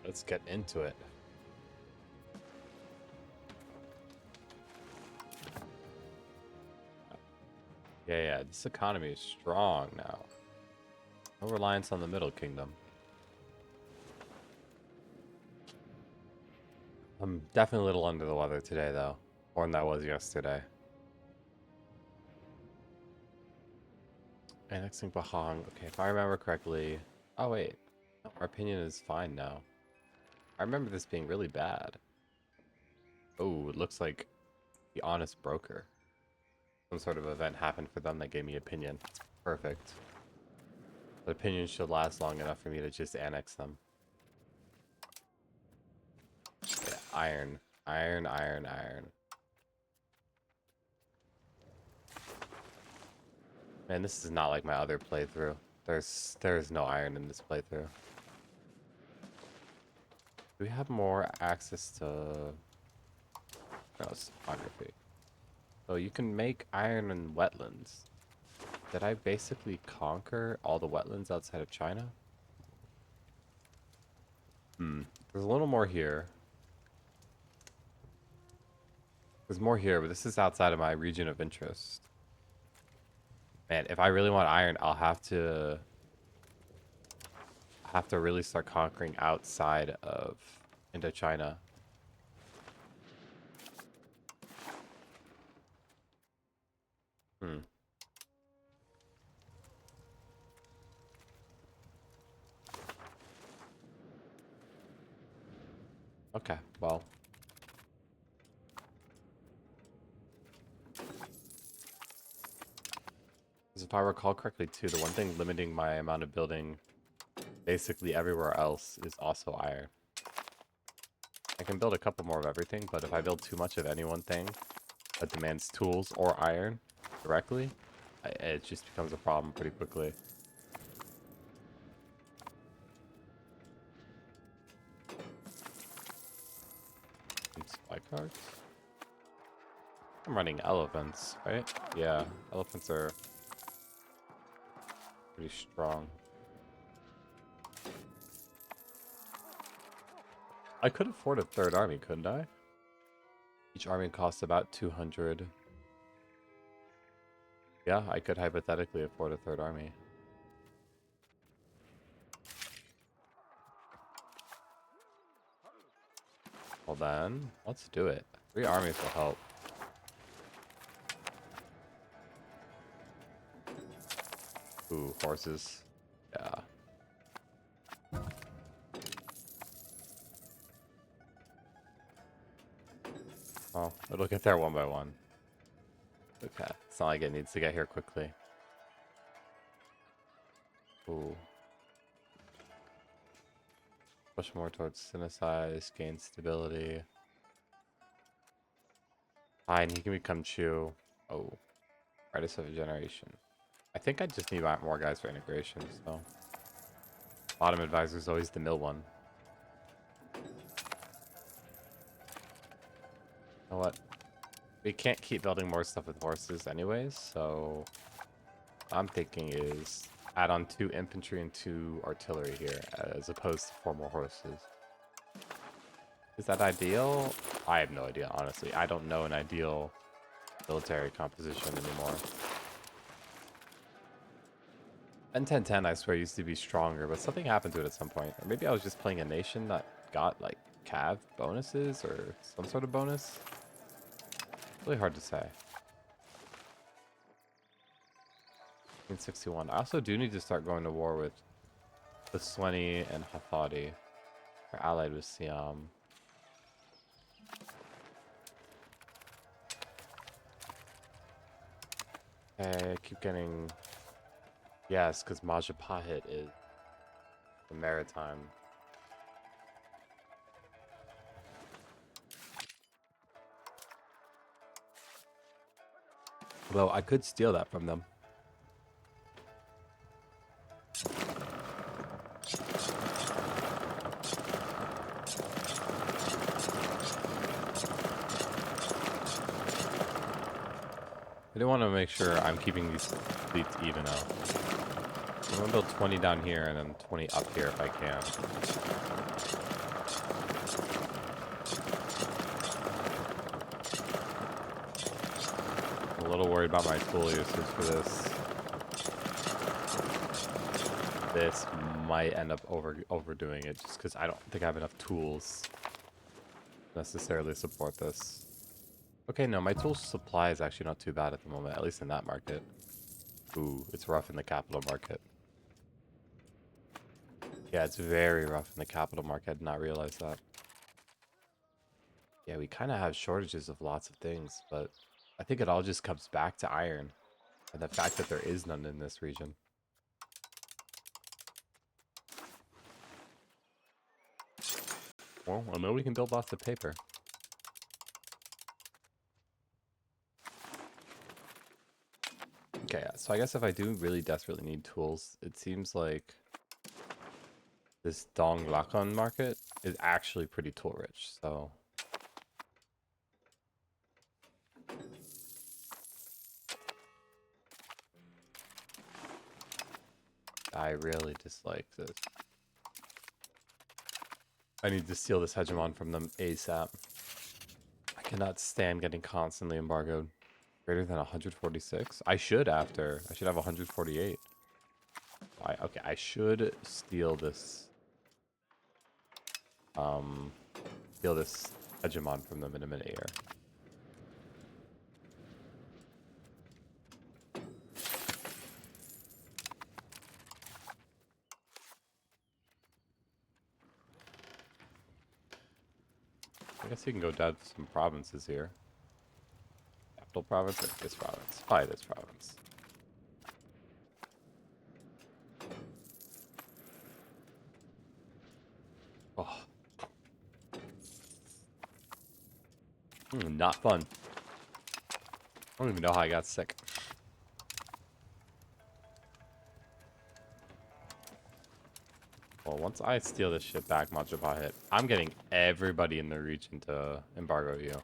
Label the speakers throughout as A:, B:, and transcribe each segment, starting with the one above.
A: let's get into it. Yeah, this economy is strong now. No reliance on the Middle Kingdom. I'm definitely a little under the weather today, though. More than I was yesterday. Annexing Bahang. Okay, if I remember correctly... Oh, wait. No, our opinion is fine now. I remember this being really bad. Oh, it looks like the honest broker. Some sort of event happened for them that gave me opinion. Perfect. But opinion should last long enough for me to just annex them. Yeah, iron. Iron, iron, iron. Man, this is not like my other playthrough. There's no iron in this playthrough. Do we have more access to... No, topography. So you can make iron in wetlands. Did I basically conquer all the wetlands outside of China? There's a little more here. There's more here, but this is outside of my region of interest. Man, if I really want iron, I'll have to really start conquering outside of Indochina. Okay, well. If I recall correctly too, the one thing limiting my amount of building basically everywhere else is also iron. I can build a couple more of everything, but if I build too much of any one thing that demands tools or iron directly, it just becomes a problem pretty quickly. Supply cards? I'm running elephants, right? Yeah, elephants are pretty strong. I could afford a third army, couldn't I? Each army costs about 200. Yeah, I could hypothetically afford a third army. Well then, let's do it. 3 armies will help. Ooh, horses. Yeah. Oh, it'll get there one by one. Okay, it's not like it needs to get here quickly. Ooh. Push more towards synthesize, gain stability. Fine, he can become Chu. Oh, brightest of a generation. I think I just need more guys for integration, so. Bottom advisor is always the mill one. You know what? We can't keep building more stuff with horses anyways, so what I'm thinking is add on 2 infantry and 2 artillery here, as opposed to 4 more horses. Is that ideal? I have no idea, honestly. I don't know an ideal military composition anymore. N1010, I swear, used to be stronger, but something happened to it at some point. Or maybe I was just playing a nation that got, like, cav bonuses or some sort of bonus. Really hard to say. 1961. I also do need to start going to war with the Sweni and Hafadi. They're allied with Siam. Okay, keep getting... Yes, because Majapahit is the maritime. Although I could steal that from them. I do want to make sure I'm keeping these fleets even out. I'm going to build 20 down here and then 20 up here if I can. little worried about my tool usage for this. This might end up overdoing it just because I don't think I have enough tools to necessarily support this. Okay, no, my tool supply is actually not too bad at the moment, at least in that market. Ooh, it's rough in the capital market. Yeah, it's very rough in the capital market. I did not realize that. Yeah, we kind of have shortages of lots of things, but I think it all just comes back to iron and the fact that there is none in this region. Well, I know we can build lots of paper. Okay, so I guess if I do really desperately need tools, it seems like this Dong Lakon market is actually pretty tool rich, so... I really dislike this. I need to steal this hegemon from them ASAP. I cannot stand getting constantly embargoed. Greater than 146? I should have 148. Okay, I should steal this hegemon from them in a minute here. I guess you can go down some provinces here. Capital province or this province? Probably this province. Oh. Not fun. I don't even know how I got sick. Well, once I steal this shit back, Majapahit, hit, I'm getting everybody in the region to embargo you.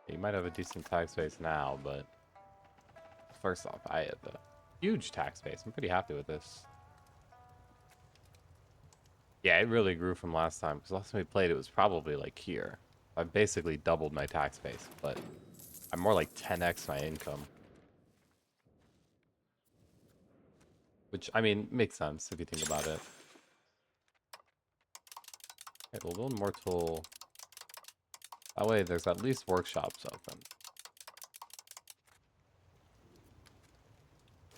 A: You might have a decent tax base now, but first off, I have a huge tax base. I'm pretty happy with this. Yeah, it really grew from last time, because last time we played, it was probably like here. I've basically doubled my tax base, but I'm more like 10x my income. Which, I mean, makes sense if you think about it. Okay, we'll build more tool. That way, there's at least workshops open.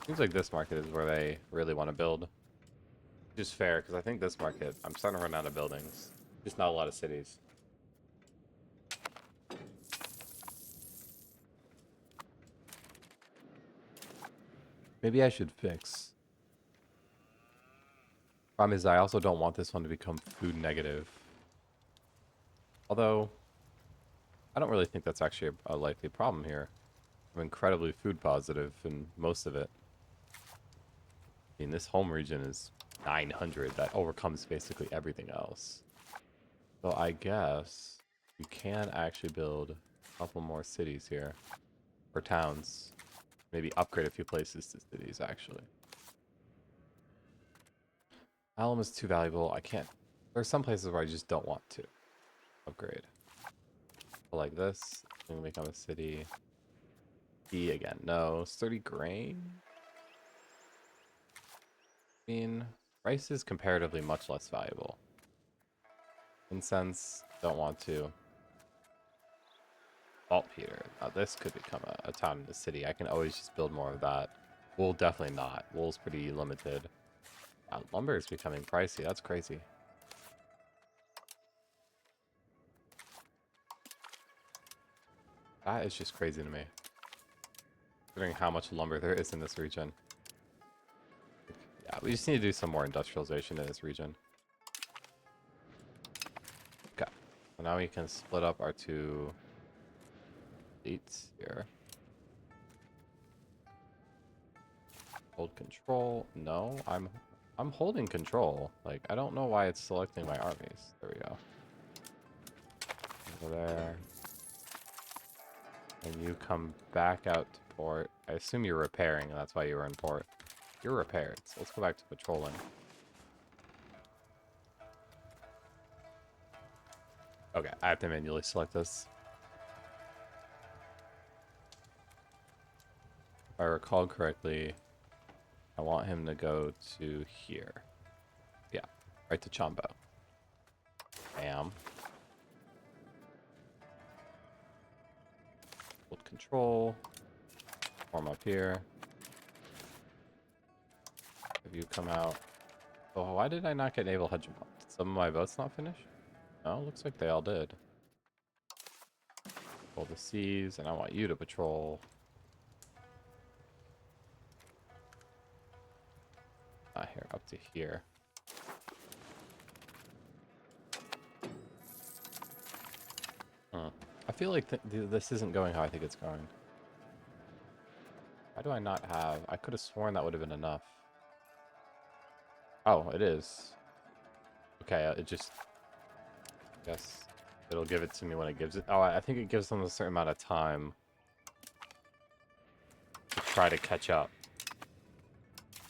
A: Seems like this market is where they really want to build. Which is fair, because I think this market, I'm starting to run out of buildings. Just not a lot of cities. Maybe I should fix. Problem is, I also don't want this one to become food negative. Although, I don't really think that's actually a likely problem here. I'm incredibly food positive in most of it. I mean, this home region is 900. That overcomes basically everything else. So I guess you can actually build a couple more cities here. Or towns. Maybe upgrade a few places to cities, actually. Alum is too valuable. I can't. There's some places where I just don't want to upgrade. But like this, I'm gonna become a city. E again. No, 30 grain. I mean, rice is comparatively much less valuable. Incense, don't want to. Saltpeter. Now this could become a town in the city. I can always just build more of that. Wool, definitely not. Wool's pretty limited. Lumber is becoming pricey. That's crazy. That is just crazy to me. Considering how much lumber there is in this region. Yeah, we just need to do some more industrialization in this region. Okay. So now we can split up our two fleets here. Hold control. No, I'm holding control. Like, I don't know why it's selecting my armies. There we go. Over there. And you come back out to port. I assume you're repairing, and that's why you were in port. You're repaired, so let's go back to patrolling. Okay, I have to manually select this. If I recall correctly, I want him to go to here. Yeah, right to Chombo. Bam. Hold control. Form up here. Have you come out? Oh, why did I not get naval hegemon? Did some of my boats not finish? No, looks like they all did. Control the seas, and I want you to patrol. Not here, up to here. I feel like this isn't going how I think it's going. Why do I not have... I could have sworn that would have been enough. Oh, it is. Okay, it just... I guess it'll give it to me when it gives it... Oh, I think it gives them a certain amount of time to try to catch up.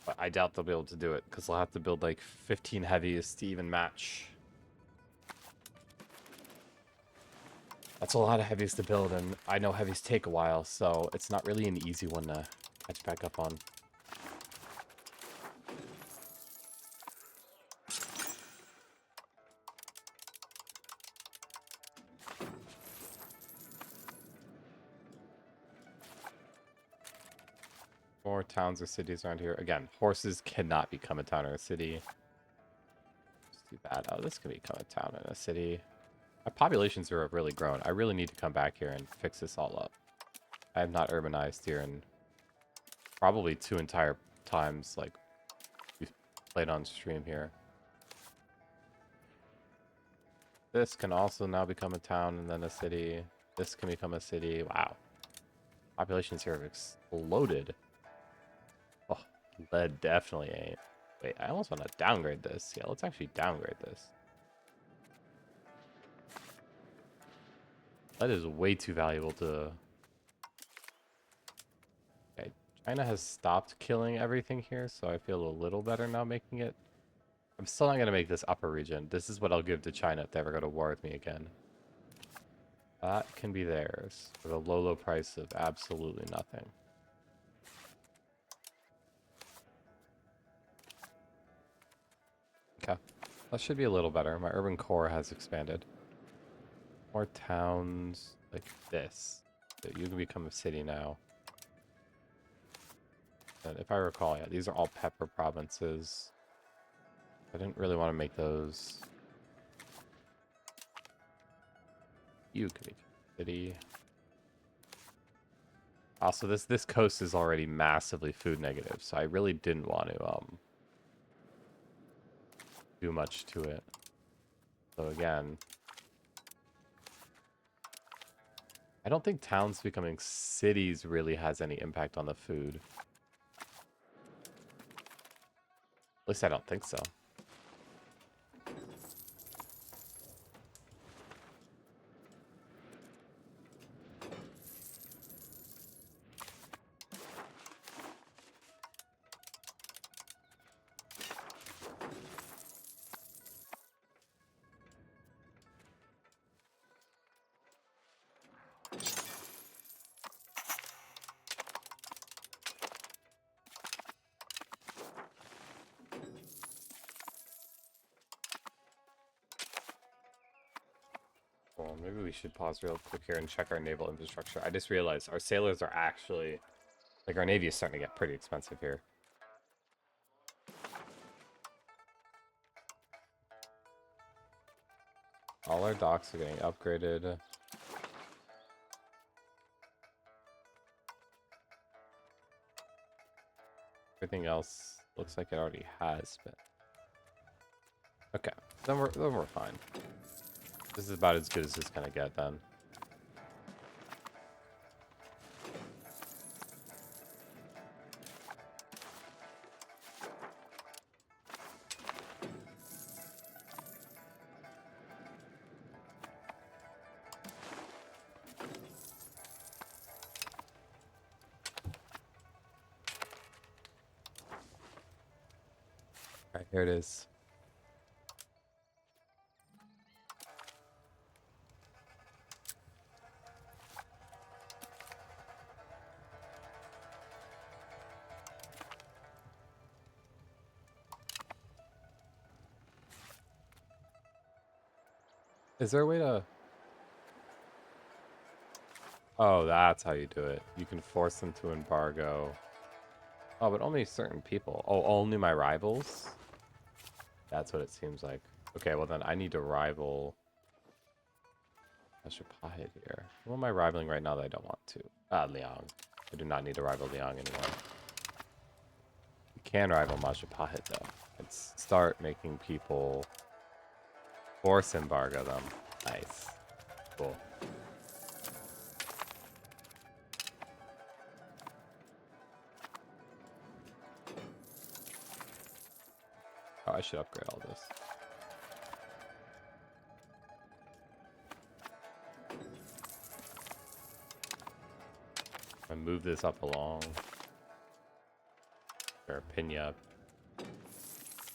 A: But I doubt they'll be able to do it, because they'll have to build like 15 heavies to even match. That's a lot of heavies to build, and I know heavies take a while, so it's not really an easy one to catch back up on. More towns or cities around here. Again, horses cannot become a town or a city. It's too bad. Oh, this can become a town and a city. My populations are really grown. I really need to come back here and fix this all up. I have not urbanized here in probably 2 entire times, like, we've played on stream here. This can also now become a town and then a city. This can become a city. Wow. Populations here have exploded. Oh, lead definitely ain't. Wait, I almost want to downgrade this. Yeah, let's actually downgrade this. Lead is way too valuable to... Okay, China has stopped killing everything here, so I feel a little better now making it. I'm still not going to make this upper region. This is what I'll give to China if they ever go to war with me again. That can be theirs for the low, low price of absolutely nothing. Okay. That should be a little better. My urban core has expanded. More towns like this. So you can become a city now. And if I recall, yeah, these are all pepper provinces. I didn't really want to make those. You can make a city. Also, this coast is already massively food negative, so I really didn't want to do much to it. So again, I don't think towns becoming cities really has any impact on the food. At least I don't think so. Well, maybe we should pause real quick here and check our naval infrastructure. I just realized our sailors are actually... Like, our navy is starting to get pretty expensive here. All our docks are getting upgraded. Everything else looks like it already has been. Okay, then we're fine. This is about as good as it's gonna get then. Alright, here it is. Is there a way to... Oh, that's how you do it. You can force them to embargo. Oh, but only certain people. Oh, only my rivals? That's what it seems like. Okay, well then I need to rival... I should put it here. Who am I rivaling right now that I don't want to? Liang. I do not need to rival Liang anymore. You can rival Majapahit though. Let's start making people force embargo them. Nice. Cool. Oh, I should upgrade all this. I move this up along. Or Pinya.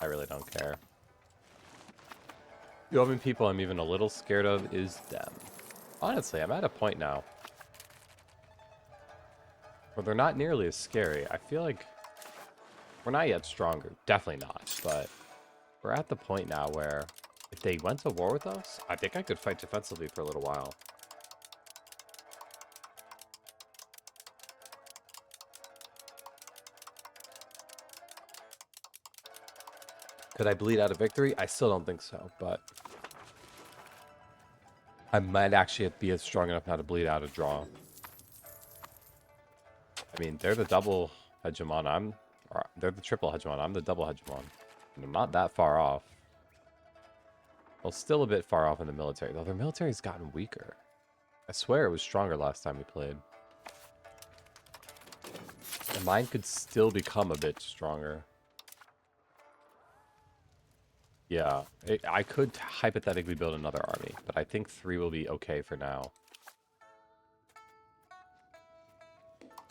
A: I really don't care. The only people I'm even a little scared of is them. Honestly, I'm at a point now where they're not nearly as scary. I feel like we're not yet stronger. Definitely not. But we're at the point now where if they went to war with us, I think I could fight defensively for a little while. Could I bleed out a victory? I still don't think so, but I might actually be strong enough now to bleed out a draw. I mean, they're the double hegemon. They're the triple hegemon. I'm the double hegemon. And I'm not that far off. Well, still a bit far off in the military, though their military's gotten weaker. I swear it was stronger last time we played. And mine could still become a bit stronger. Yeah, I could hypothetically build another army, but I think 3 will be okay for now.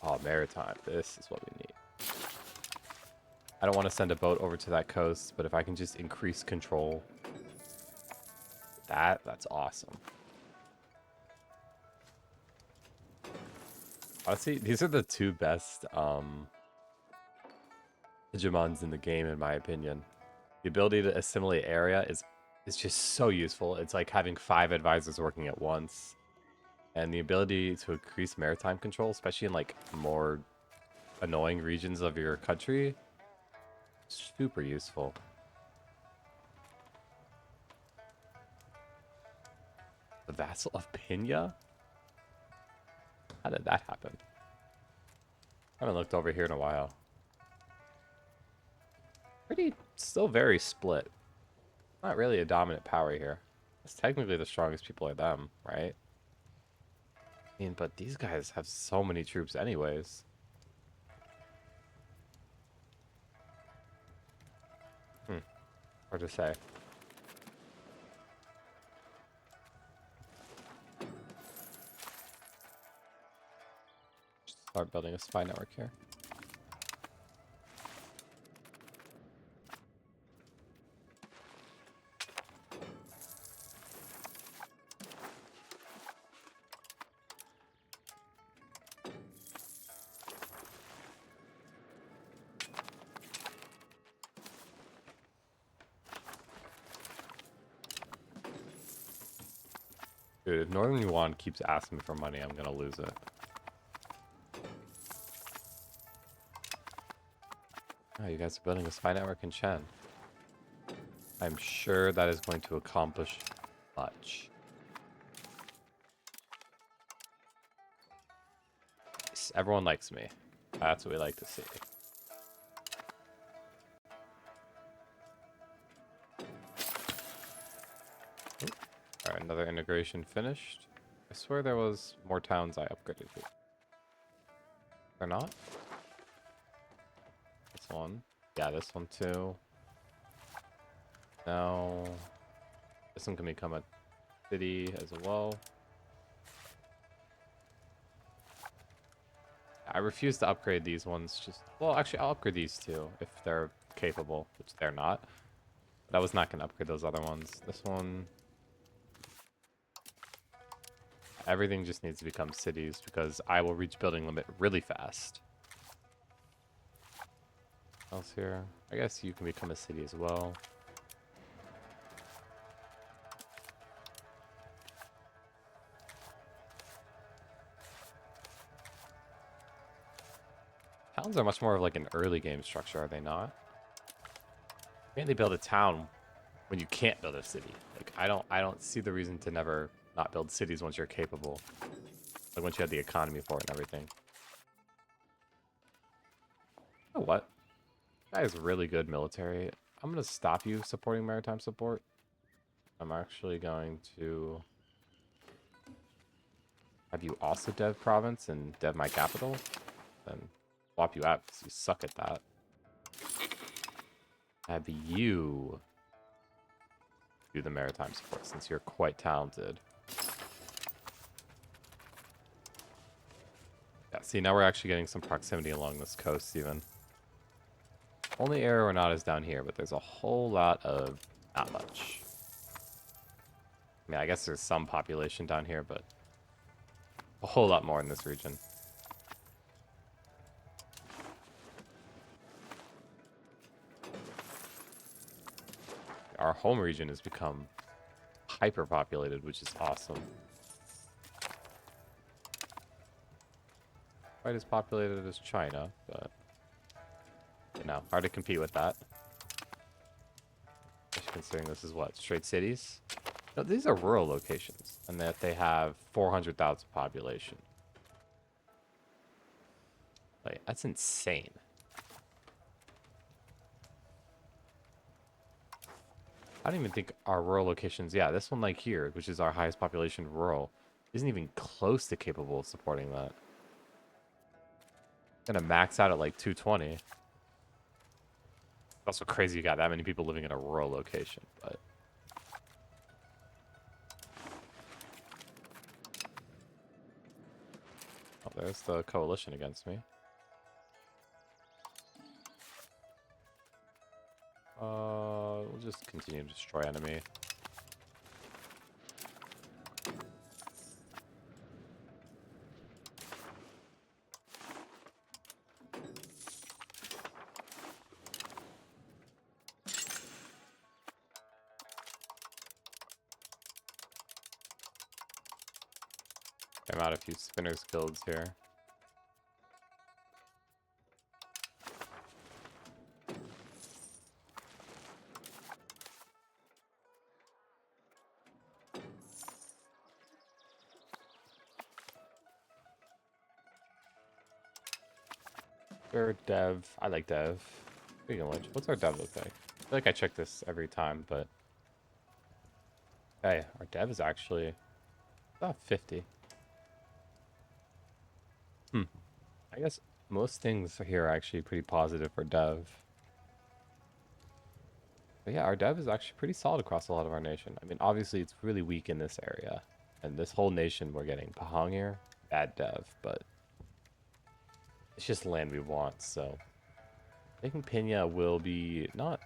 A: Oh, maritime. This is what we need. I don't want to send a boat over to that coast, but if I can just increase control, that's awesome. Honestly, these are the 2 best hegemons in the game, in my opinion. The ability to assimilate area is just so useful. It's like having 5 advisors working at once. And the ability to increase maritime control, especially in like more annoying regions of your country, super useful. The vassal of Pinya? How did that happen? I haven't looked over here in a while. Still very split. Not really a dominant power here. It's technically the strongest people are them, right? I mean, but these guys have so many troops anyways. Hard to say. Just start building a spy network here. Dude, if Northern Yuan keeps asking me for money, I'm gonna lose it. Oh, you guys are building a spy network in Chen. I'm sure that is going to accomplish much. Everyone likes me. That's what we like to see. Alright, another integration finished. I swear there was more towns I upgraded to. They're not? This one. Yeah, this one too. Now, this one can become a city as well. I refuse to upgrade these ones. Well, actually, I'll upgrade these two if they're capable, which they're not. But I was not going to upgrade those other ones. This one... Everything just needs to become cities because I will reach building limit really fast. What else here? I guess you can become a city as well. Towns are much more of like an early game structure, are they not? Mainly build a town when you can't build a city. Like I don't see the reason to never not build cities once you're capable. Like once you have the economy for it and everything. You know what? That is really good military. I'm gonna stop you supporting maritime support. I'm actually going to have you also dev province and dev my capital. Then swap you out because you suck at that. Have you do the maritime support since you're quite talented. Yeah, see, now we're actually getting some proximity along this coast even. Only area we're not is down here, but there's a whole lot of not much. I mean, I guess there's some population down here, but a whole lot more in this region. Our home region has become hyper-populated, which is awesome. Quite as populated as China, but you know, hard to compete with that. Especially considering this is what, straight cities? No, these are rural locations, and that they have 400,000 population. Like, that's insane. I don't even think our rural locations, yeah, this one like here, which is our highest population rural, isn't even close to capable of supporting that. Gonna max out at like 220. It's also crazy you got that many people living in a rural location, but oh, there's the coalition against me. We'll just continue to destroy enemy. I'm out a few spinners guilds here. Or dev. I like dev. Speaking of which, what's our dev look like? I feel like I check this every time, but hey, our dev is actually about 50. I guess most things here are actually pretty positive for dev. But yeah, our dev is actually pretty solid across a lot of our nation. I mean, obviously it's really weak in this area. And this whole nation we're getting. Pahang here, bad dev, but it's just land we want, so taking Pena will be not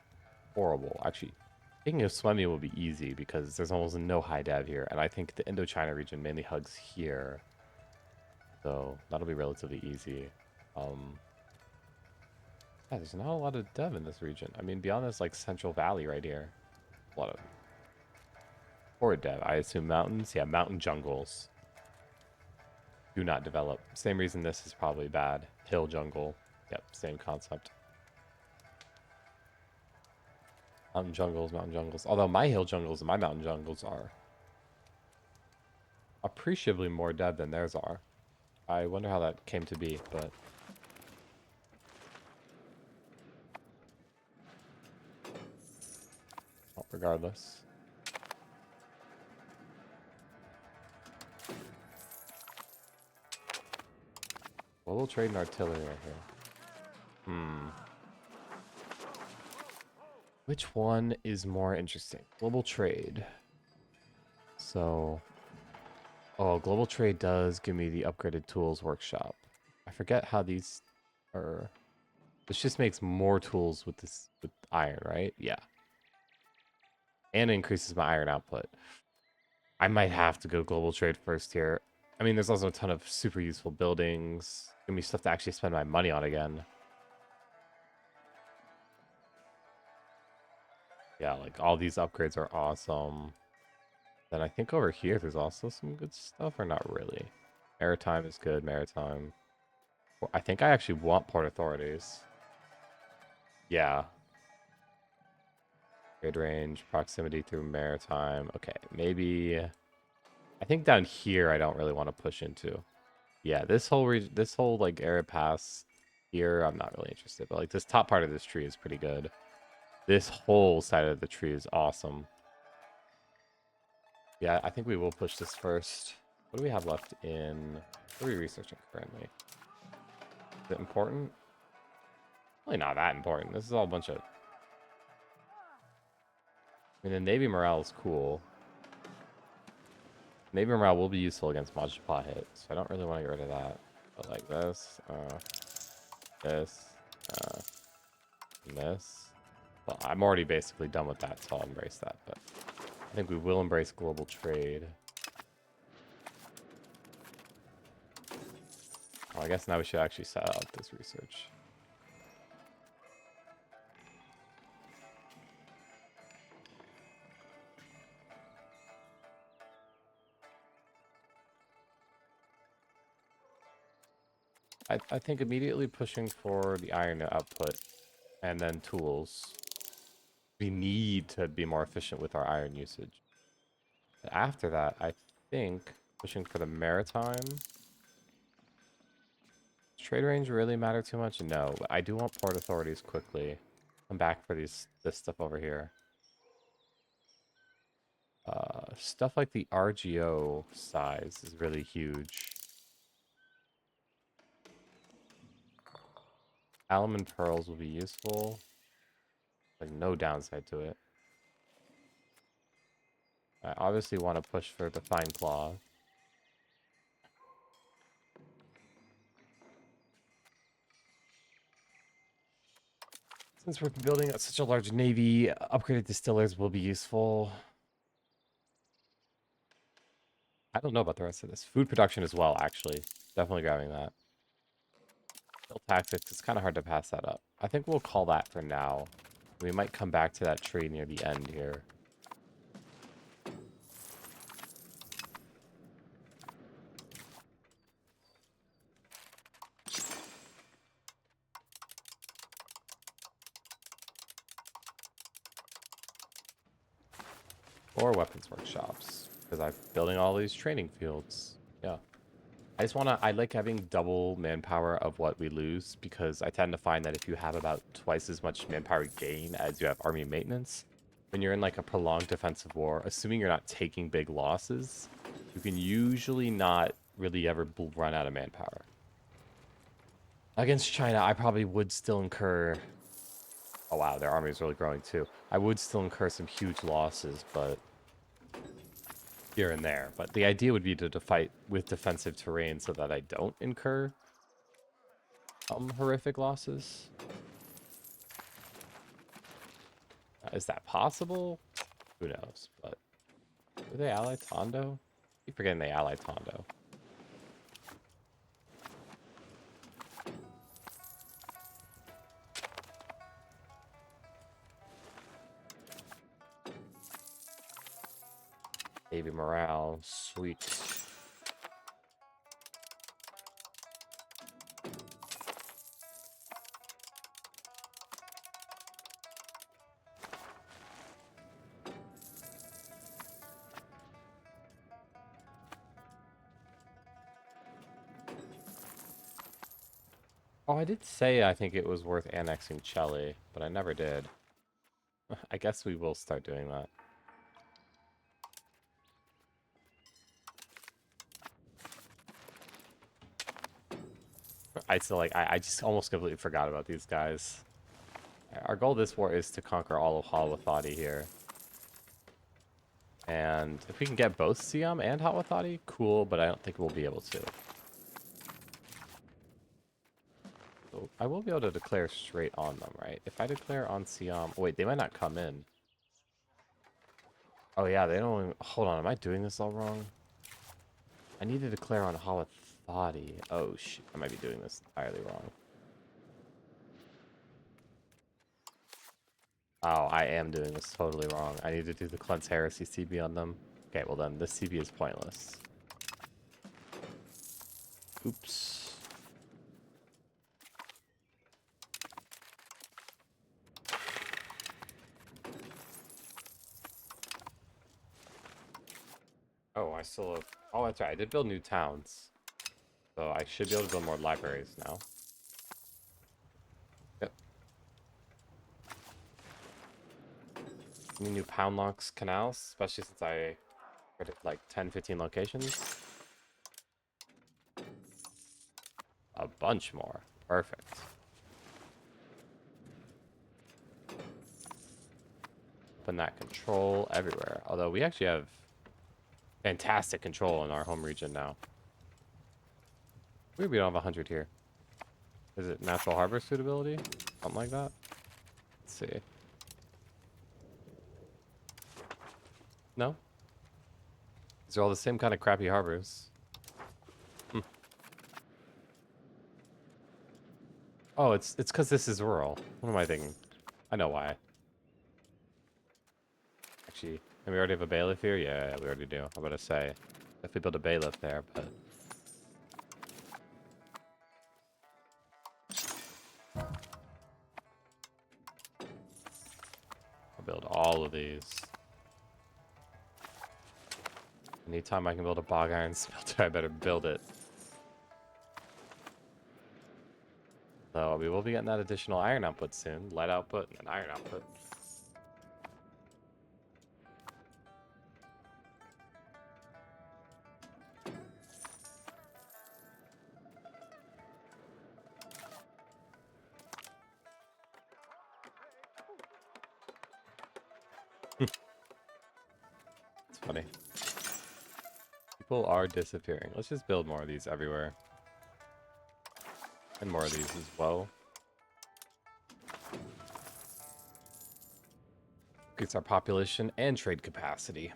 A: horrible. Actually, taking Oswemi will be easy because there's almost no high dev here, and I think the Indochina region mainly hugs here. So that'll be relatively easy. Yeah, there's not a lot of dev in this region. I mean, beyond this, like, Central Valley right here. A lot of poor dev. I assume mountains? Yeah, mountain jungles. Do not develop. Same reason this is probably bad. Hill jungle. Yep, same concept. Mountain jungles, mountain jungles. Although my hill jungles and my mountain jungles are appreciably more dev than theirs are. I wonder how that came to be, but well, regardless. Global trade and artillery right here. Which one is more interesting? Global trade. So, oh, global trade does give me the upgraded tools workshop. I forget how these are. This just makes more tools with this with iron, right? Yeah. And increases my iron output. I might have to go global trade first here. I mean, there's also a ton of super useful buildings. Give me stuff to actually spend my money on again. Yeah, like all these upgrades are awesome. Then I think over here there's also some good stuff, or not really. Maritime is good, maritime. I think I actually want port authorities. Yeah. Trade range, proximity through maritime. Okay, maybe... I think down here I don't really want to push into. Yeah, this whole like area pass here, I'm not really interested. But like this top part of this tree is pretty good. This whole side of the tree is awesome. Yeah, I think we will push this first. What do we have left in... What are we researching currently? Is it important? Really not that important. This is all a bunch of... I mean, the Navy morale is cool. Navy morale will be useful against Majapahit hit, so I don't really want to get rid of that. But like this, this, and this. Well, I'm already basically done with that, so I'll embrace that. But I think we will embrace global trade. Oh, I guess now we should actually set out this research. I think immediately pushing for the iron output and then tools. We need to be more efficient with our iron usage. After that, I think pushing for the maritime. Trade range really matter too much? No, but I do want port authorities quickly. Come back for this stuff over here. Stuff like the RGO size is really huge. Alum and pearls will be useful. Like, no downside to it. I obviously want to push for the fine claw. Since we're building such a large navy, upgraded distillers will be useful. I don't know about the rest of this. Food production as well, actually. Definitely grabbing that. Still tactics, it's kind of hard to pass that up. I think we'll call that for now. We might come back to that tree near the end here. Or weapons workshops. Because I'm building all these training fields. Yeah. I like having double manpower of what we lose, because I tend to find that if you have about twice as much manpower gain as you have army maintenance, when you're in like a prolonged defensive war, assuming you're not taking big losses, you can usually not really ever run out of manpower. Against China, I probably would still incur... Oh wow, their army is really growing too. I would still incur some huge losses, but... here and there. But the idea would be to fight with defensive terrain so that I don't incur horrific losses. Is that possible? Who knows? But do they ally Tondo? I keep forgetting they ally Tondo. Navy morale, sweet. Oh, I did say I think it was worth annexing Chile, but I never did. I guess we will start doing that. I just almost completely forgot about these guys. Our goal this war is to conquer all of Hawatthati here. And if we can get both Siam and Hawatthati, cool, but I don't think we'll be able to. So I will be able to declare straight on them, right? If I declare on Siam... Oh, wait, they might not come in. Oh, yeah, they don't even... Hold on, am I doing this all wrong? I need to declare on Hawatthati. Oh, shit, I might be doing this entirely wrong. Oh, I am doing this totally wrong. I need to do the Cleanse Heresy CB on them. Okay, well then, this CB is pointless. Oops. still have... Oh, that's right. I did build new towns. So I should be able to build more libraries now. Yep. Any new pound locks canals, especially since I predict like 10, 15 locations. A bunch more. Perfect. Open that control everywhere. Although we actually have fantastic control in our home region now. We don't have 100 here. Is it natural harbor suitability? Something like that? Let's see. No? These are all the same kind of crappy harbors. Oh, it's because this is rural. What am I thinking? I know why. Actually, and we already have a bailiff here? Yeah, we already do. I'm about to say. If we build a bailiff there, but... I'll build all of these. Anytime I can build a bog iron smelter, I better build it. So we will be getting that additional iron output soon. Lead output and iron output. It's funny. People are disappearing. Let's just build more of these everywhere. And more of these as well. Increase our population and trade capacity.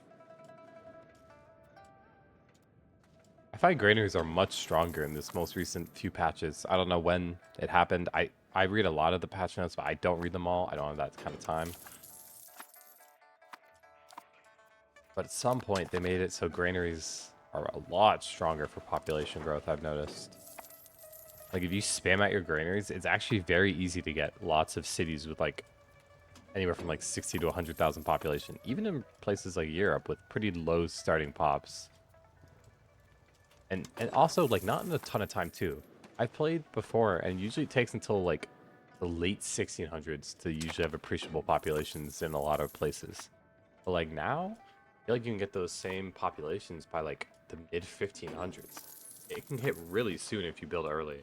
A: I find granaries are much stronger in this most recent few patches. I don't know when it happened. I read a lot of the patch notes, but I don't read them all. I don't have that kind of time. But at some point, they made it so granaries are a lot stronger for population growth, I've noticed. Like, if you spam out your granaries, it's actually very easy to get lots of cities with, like, anywhere from, like, 60 to 100,000 population. Even in places like Europe with pretty low starting pops. And also, like, not in a ton of time, too. I've played before, and usually it takes until, like, the late 1600s to usually have appreciable populations in a lot of places. But, like, now, I feel like you can get those same populations by, like, the mid-1500s. It can hit really soon if you build early.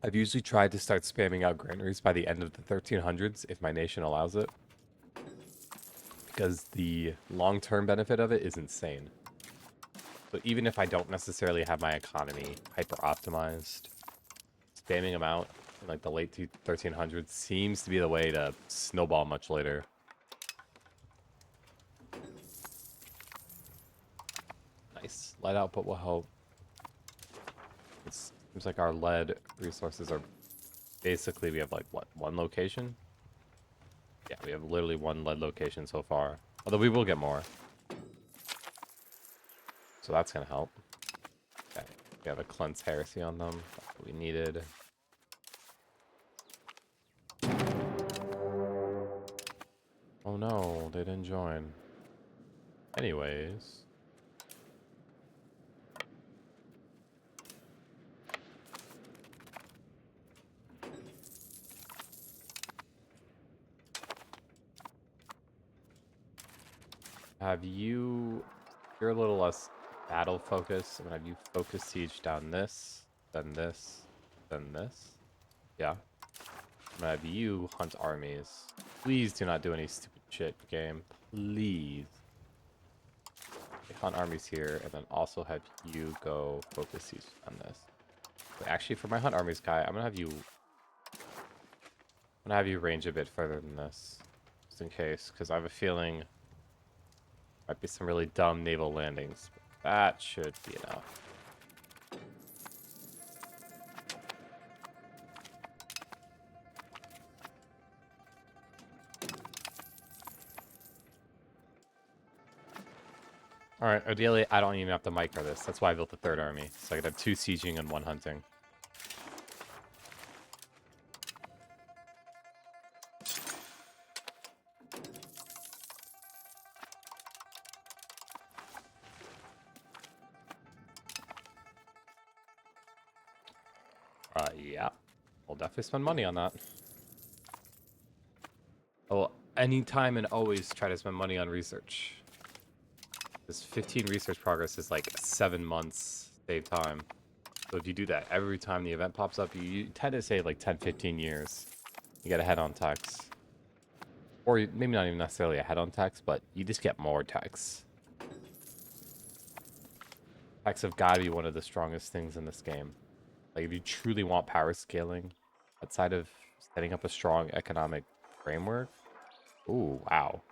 A: I've usually tried to start spamming out granaries by the end of the 1300s if my nation allows it. Because the long-term benefit of it is insane. So even if I don't necessarily have my economy hyper-optimized, spamming them out in like the late 1300s seems to be the way to snowball much later. Nice. Lead output will help. It seems like our lead resources are basically, we have like, what, one location? Yeah, we have literally one lead location so far. Although we will get more. So that's going to help. Okay, we have a cleanse heresy on them. That's what we needed. Oh no, they didn't join. Anyways. Have you... You're a little less battle focused. I'm gonna have you focus siege down this, then this, then this. Yeah. I'm gonna have you hunt armies. Please do not do any stupid shit, game. Please. Okay, hunt armies here, and then also have you go focus siege on this. But actually, for my hunt armies guy, I'm gonna have you range a bit further than this, just in case, because I have a feeling might be some really dumb naval landings. But that should be enough. Alright, ideally, I don't even have to micro this. That's why I built the third army. So I could have 2 sieging and 1 hunting. Yeah. We'll definitely spend money on that. Oh, anytime and always try to spend money on research. This 15 research progress is like 7 months save time. So if you do that every time the event pops up, you tend to save like 10, 15 years. You get ahead on techs. Or maybe not even necessarily ahead on techs, but you just get more techs. Techs have got to be one of the strongest things in this game. Like if you truly want power scaling, outside of setting up a strong economic framework. Ooh, wow.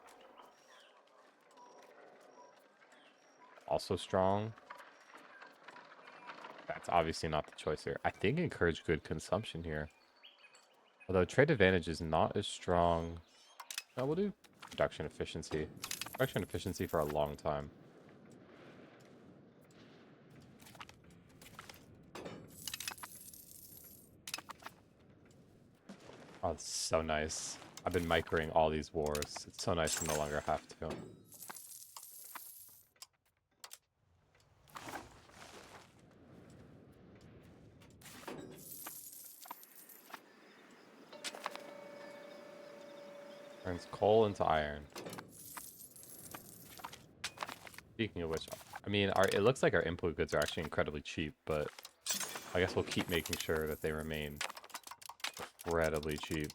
A: Also strong. That's obviously not the choice here. I think encourage good consumption here. Although trade advantage is not as strong. No, we'll do production efficiency. Production efficiency for a long time. Oh, it's so nice. I've been microing all these wars. It's so nice to no longer have to. Turns coal into iron. Speaking of which, I mean, it looks like our input goods are actually incredibly cheap, but I guess we'll keep making sure that they remain incredibly cheap.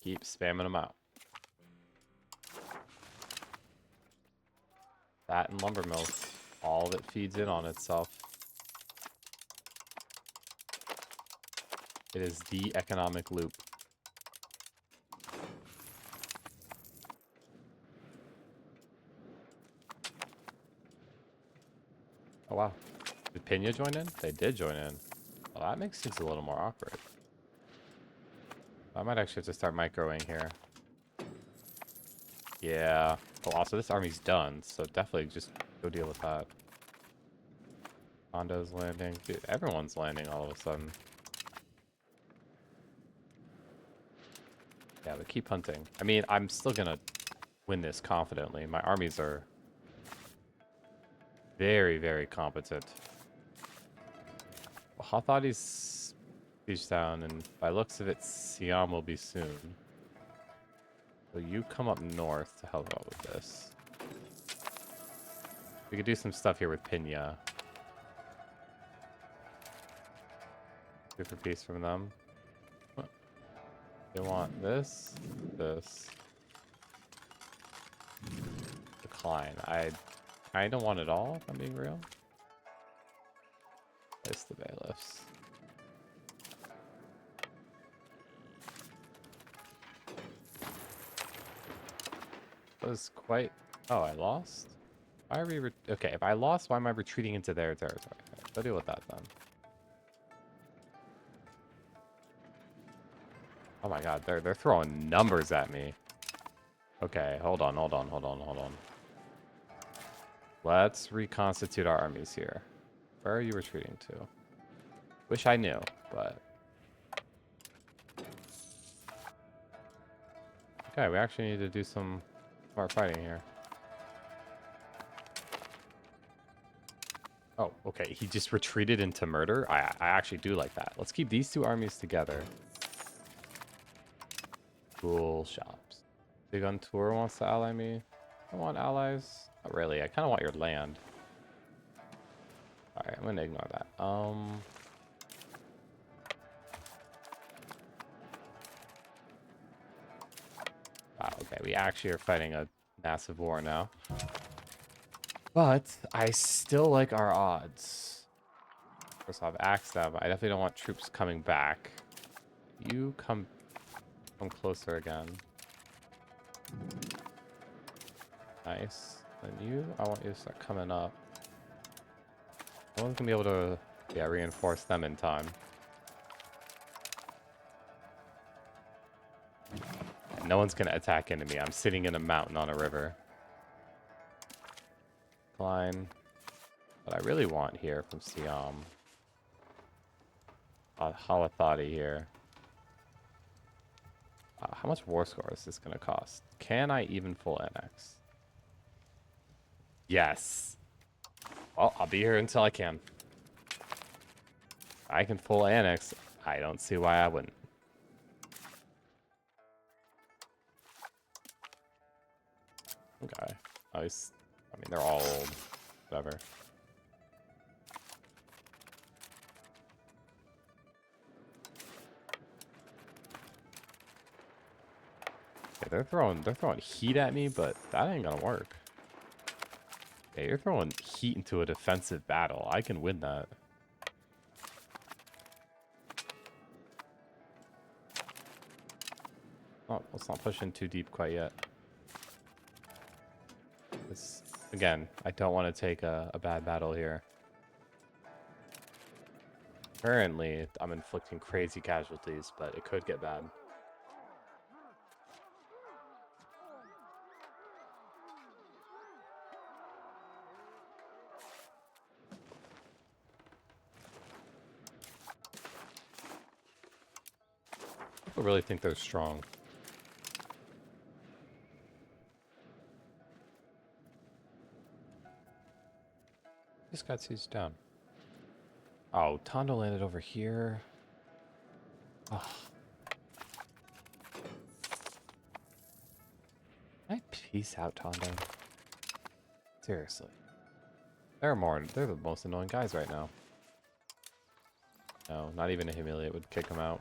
A: Keep spamming them out. That and lumber mills. All of it feeds in on itself. It is the economic loop. Oh, wow. Did Pena join in? They did join in. Well, that makes things a little more awkward. I might actually have to start microing here. Yeah. Oh, also, this army's done, so definitely just go deal with that. Hondo's landing. Dude, everyone's landing all of a sudden. Yeah, but keep hunting. I mean, I'm still gonna win this confidently. My armies are very, very competent. Well, Hathadi's siege down, and by looks of it, Siam will be soon. So you come up north to help out with this. We could do some stuff here with Pina. Super piece from them. They want this, this. Decline. I don't want it all, if I'm being real. Place the bailiffs. That was quite... Oh, I lost? Why are we... Okay, if I lost, why am I retreating into their territory? Okay, go deal with that then. Oh my god, they're throwing numbers at me. Okay, hold on. Let's reconstitute our armies here. Where are you retreating to? Wish I knew, but... Okay, we actually need to do some smart fighting here. Oh, okay, he just retreated into murder? I actually do like that. Let's keep these two armies together. Cool shops. Big on tour wants to ally me. I want allies. Not really. I kind of want your land. Alright, I'm gonna ignore that. Wow, okay, we actually are fighting a massive war now. But I still like our odds. First off, axe them. I definitely don't want troops coming back. You come closer again. Nice. And you, I want you to start coming up. No one's gonna be able to, yeah, reinforce them in time. And no one's gonna attack into me. I'm sitting in a mountain on a river. Klein. What I really want here from Siam. Halathati here. How much war score is this gonna cost? Can I even full annex? Yes. I'll be here until I can. I can full annex. I don't see why I wouldn't. Okay. Nice. I mean, they're all old. Whatever. Okay, they're throwing heat at me, but that ain't gonna work. Okay, you're throwing heat into a defensive battle. I can win that. Oh, let's not push in too deep quite yet. Again, I don't want to take a bad battle here. Currently, I'm inflicting crazy casualties, but it could get bad. People really think they're strong. This got seized down. Oh, Tondo landed over here. Oh. Can I peace out, Tondo? Seriously. They're the most annoying guys right now. No, not even a humiliate would kick them out.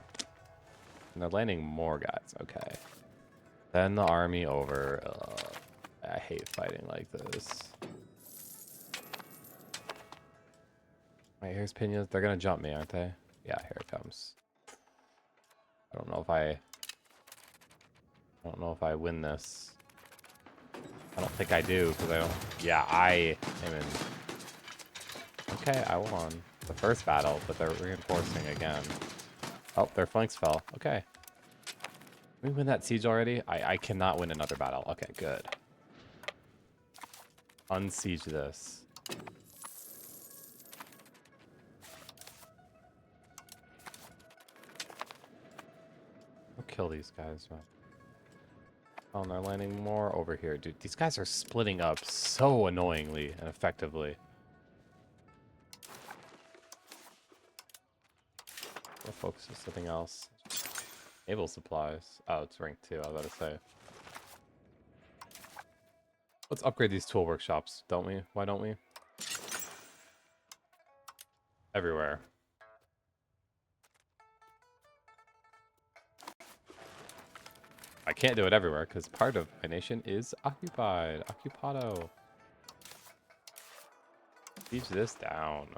A: And they're landing more guys. Okay. Send the army over. I hate fighting like this. Right, here's Piñas. They're gonna jump me, aren't they? Yeah, here it comes. I don't know if I win this. I don't think I do, because I don't... Yeah, I am in... Okay, I won the first battle, but they're reinforcing again. Oh, their flanks fell. Okay. Can we win that siege already? I cannot win another battle. Okay, good. Unsiege this. I'll kill these guys, man. Oh, and they're landing more over here. Dude, these guys are splitting up so annoyingly and effectively. We'll focus on something else. Naval supplies. Oh, it's rank 2, I was about to say. Let's upgrade these tool workshops, don't we? Why don't we? Everywhere. I can't do it everywhere because part of my nation is occupied. Occupado. Siege this down.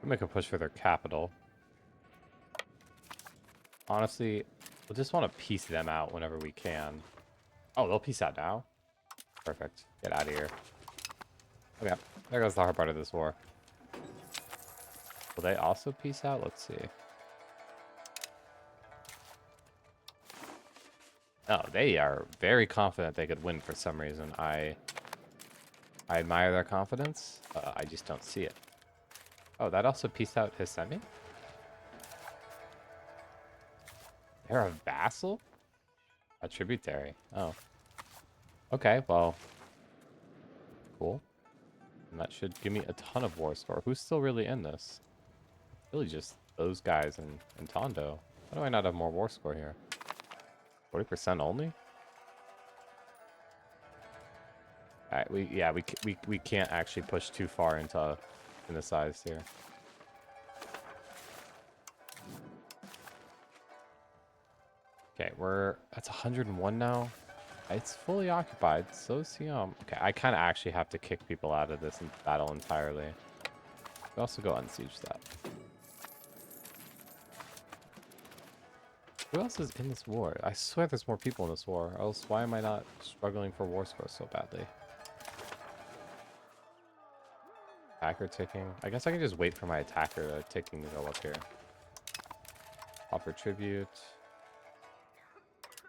A: Make a push for their capital. Honestly, we'll just want to piece them out whenever we can. Oh, they'll piece out now? Perfect. Get out of here. Okay, there goes the hard part of this war. Will they also piece out? Let's see. Oh, they are very confident they could win for some reason. I admire their confidence. I just don't see it. Oh, that also pieced out his semi? They're a vassal? A tributary. Oh. Okay, well. Cool. And that should give me a ton of war score. Who's still really in this? Really just those guys and Tondo. Why do I not have more war score here? 40% only? Alright, we can't actually push too far into the size here. Okay, that's 101 now. It's fully occupied, so is Siam. Okay, I kind of actually have to kick people out of this battle entirely. We also go unsiege that. Who else is in this war? I swear there's more people in this war, else why am I not struggling for war score so badly? Attacker ticking. I guess I can just wait for my attacker ticking to go up here. Offer tribute.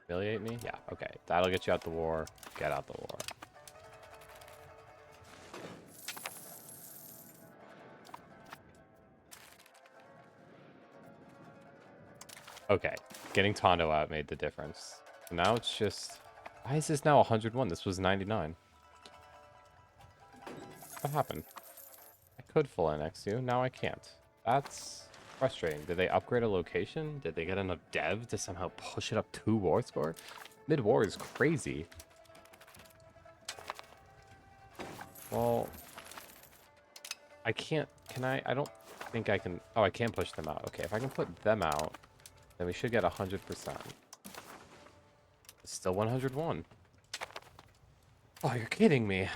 A: Humiliate me? Yeah, okay. That'll get you out the war. Get out the war. Okay. Getting Tondo out made the difference. Now it's just... Why is this now 101? This was 99. What happened? I could full annex you. Now I can't. That's frustrating. Did they upgrade a location? Did they get enough dev to somehow push it up 2 war score? Mid-war is crazy. Well, I can't... Can I? I don't think I can... Oh, I can push them out. Okay, if I can put them out, then we should get 100%. It's still 101. Oh, you're kidding me.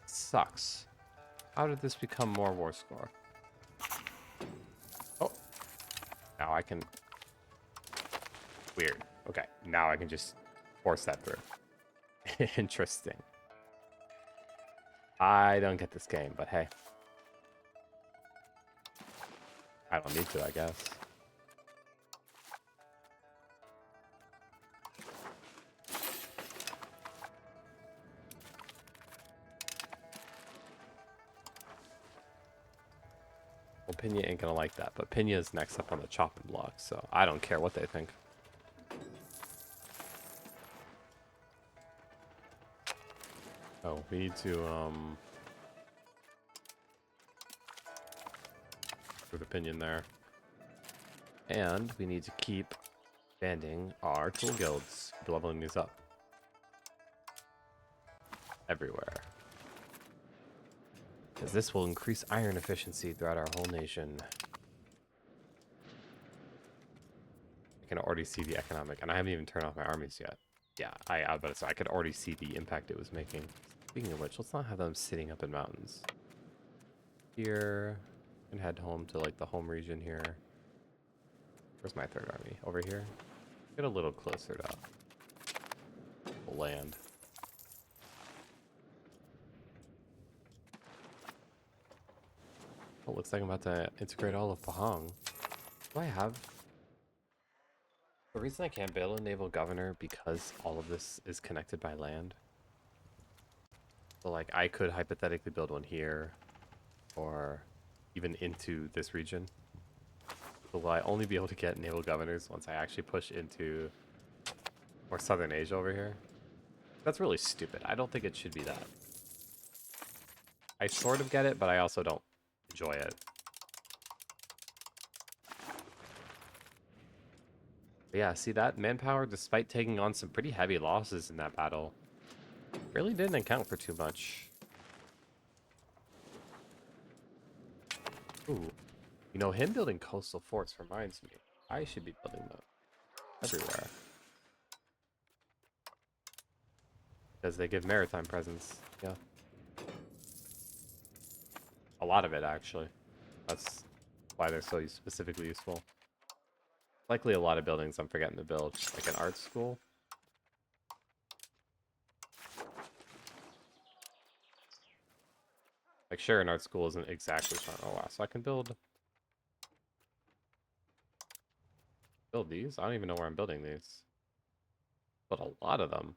A: Sucks. How did this become more war score? Oh. Now I can... Weird. Okay, now I can just force that through. Interesting. I don't get this game, but hey. I don't need to, I guess. Well, Pinya ain't gonna like that, but Pinya's next up on the chopping block, so I don't care what they think. Oh, we need to, put the Pinion there. And we need to keep banding our tool guilds. Keep leveling these up. Everywhere. Because this will increase iron efficiency throughout our whole nation. I can already see the economic, and I haven't even turned off my armies yet. Yeah, I could already see the impact it was making. Speaking of which, let's not have them sitting up in mountains. Here, and head home to like the home region here. Where's my third army? Over here. Get a little closer to the land. Oh, looks like I'm about to integrate all of Pahang. Do I have... The reason I can't build a naval governor because all of this is connected by land. So like I could hypothetically build one here or even into this region. But will I only be able to get naval governors once I actually push into more Southern Asia over here? That's really stupid. I don't think it should be that. I sort of get it, but I also don't enjoy it. But yeah, see that? Manpower, despite taking on some pretty heavy losses in that battle, really didn't account for too much. Ooh. You know, him building coastal forts reminds me. I should be building them everywhere. Because they give maritime presence. Yeah. A lot of it, actually. That's why they're so specifically useful. Likely a lot of buildings I'm forgetting to build. Like an art school. Like, sure, an art school isn't exactly fun. Oh, wow. So I can build these? I don't even know where I'm building these. But a lot of them.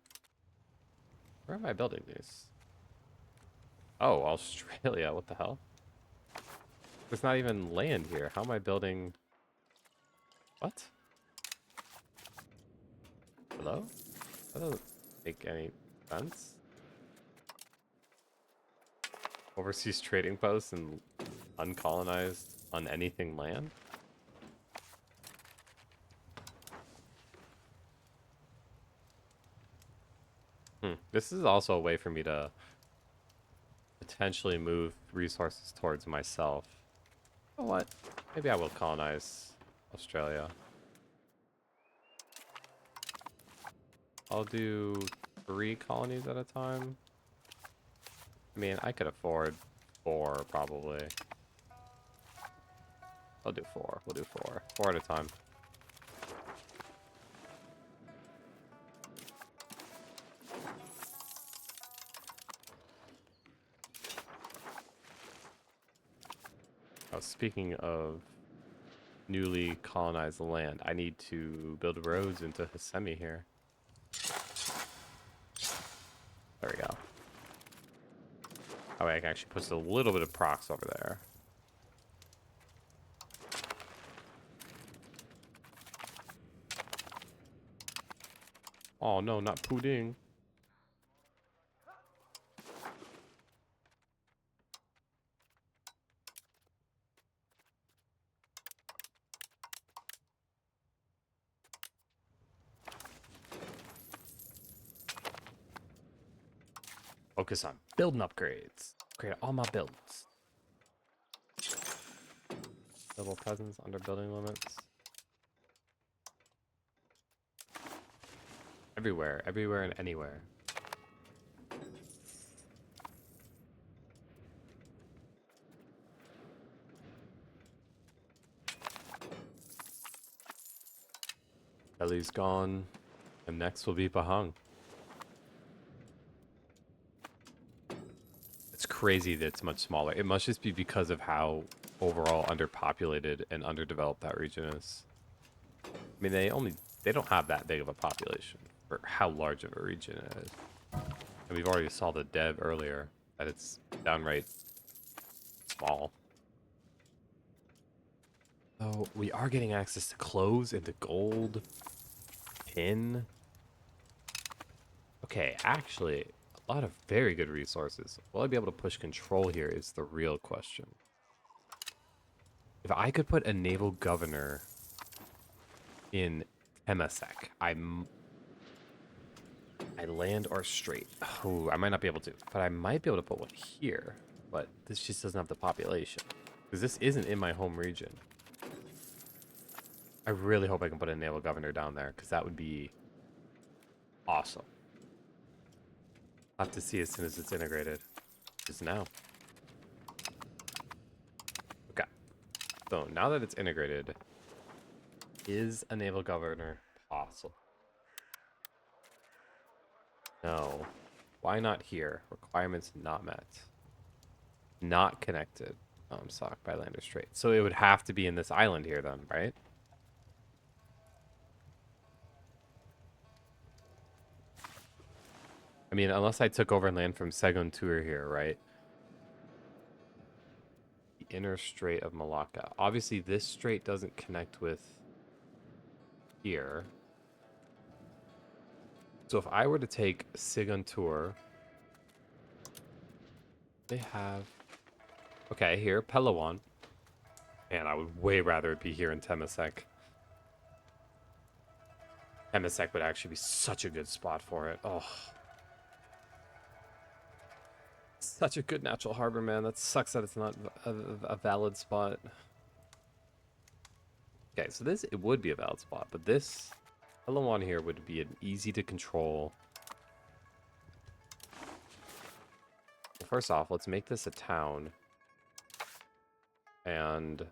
A: Where am I building these? Oh, Australia. What the hell? There's not even land here. How am I building... What? Hello? That doesn't make any sense. Overseas trading posts and uncolonized, unanything land? This is also a way for me to potentially move resources towards myself. You know what? Maybe I will colonize Australia. I'll do 3 colonies at a time. I mean, I could afford 4, probably. I'll do 4. We'll do 4. 4 at a time. speaking of newly colonized land, I need to build roads into Hosemi here. There we go. Oh, I can actually put a little bit of procs over there. Oh no, not pudding. Focus on building upgrades. Upgrade all my builds. Civil presence under building limits. Everywhere, everywhere and anywhere. Ellie's gone. And next will be Pahang. It's crazy that it's much smaller. It must just be because of how overall underpopulated and underdeveloped that region is. I mean, they don't have that big of a population for how large of a region it is. And we've already saw the dev earlier that it's downright small. Oh, we are getting access to clothes and to gold. Pin. Okay, actually, a lot of very good resources. Will I be able to push control here is the real question. If I could put a naval governor in Temasek, I land or strait. Oh, I might not be able to, but I might be able to put one here. But this just doesn't have the population because this isn't in my home region. I really hope I can put a naval governor down there because that would be awesome. I'll have to see as soon as it's integrated. Just now. Okay. So now that it's integrated, is a naval governor possible? No. Why not here? Requirements not met. Not connected. Sock by land or strait. So it would have to be in this island here then, right? I mean, unless I took over land from Segon Tour here, right? The inner strait of Malacca. Obviously, this strait doesn't connect with here. So if I were to take Segon Tour, they have... Okay, here, Palawan. Man, I would way rather it be here in Temasek. Temasek would actually be such a good spot for it. Oh. Such a good natural harbor, man. That sucks that it's not a valid spot. Okay, so this, it would be a valid spot, but this Palawan here would be an easy to control. Well, first off, let's make this a town. And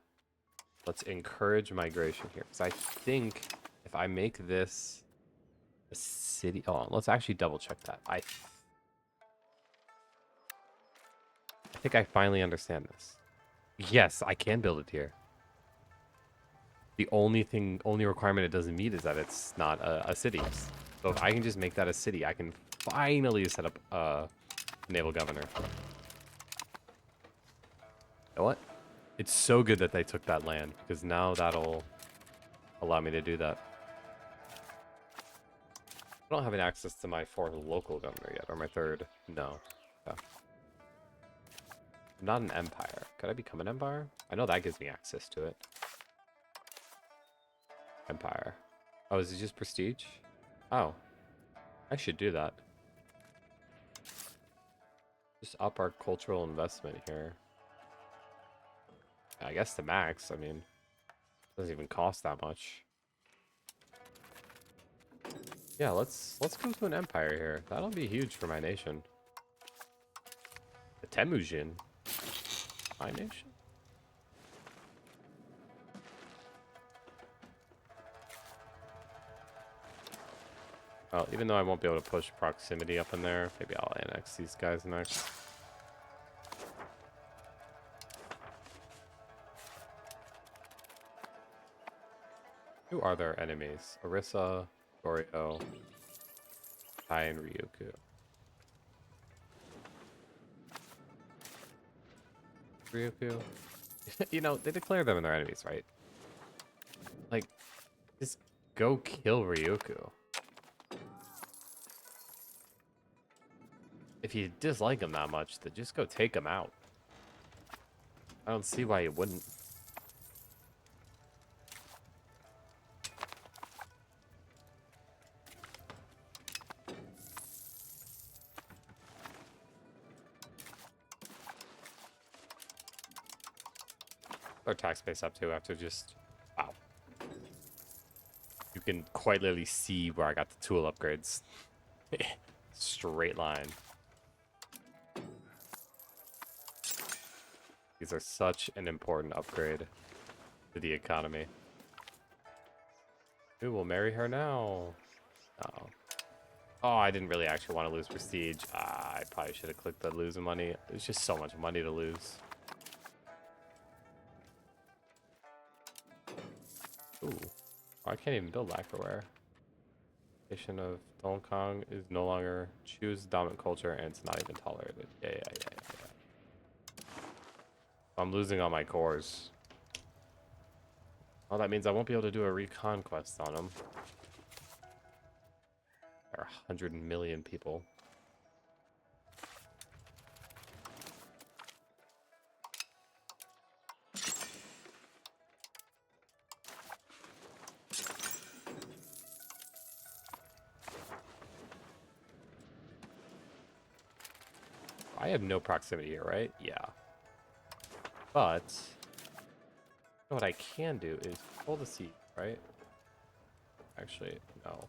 A: let's encourage migration here. Because I think if I make this a city... Oh, let's actually double check that. I think I finally understand this. Yes, I can build it here. The only requirement it doesn't meet is that it's not a city. So if I can just make that a city, I can finally set up a naval governor. You know what? It's so good that they took that land, because now that'll allow me to do that. I don't have an access to my fourth local governor yet, or my third. No. Okay. I'm not an empire. Could I become an empire? I know that gives me access to it. Empire. Oh, is it just prestige? Oh. I should do that. Just up our cultural investment here. I guess the max, I mean, it doesn't even cost that much. Yeah, let's go to an empire here. That'll be huge for my nation. The Temujin. My nation? Well, even though I won't be able to push proximity up in there, maybe I'll annex these guys next. Who are their enemies? Orisa, Goryo, Tai, and Ryukyu. Ryukyu? You know, they declare them their enemies, right? Like, just go kill Ryukyu. If you dislike him that much, then just go take him out. I don't see why you wouldn't. Our tax base up too after just... Wow. You can quite literally see where I got the tool upgrades. Straight line. These are such an important upgrade to the economy. Who will marry her now? Oh. Oh, I didn't really actually want to lose prestige. I probably should have clicked the losing money. There's just so much money to lose. Ooh. Oh, I can't even build lacquerware. Nation of Hong Kong is no longer choose dominant culture and it's not even tolerated. Yeah. I'm losing all my cores. Well, that means I won't be able to do a reconquest on them. There are 100 million people. I have no proximity here, right? Yeah. But what I can do is pull the seat, right? Actually, no.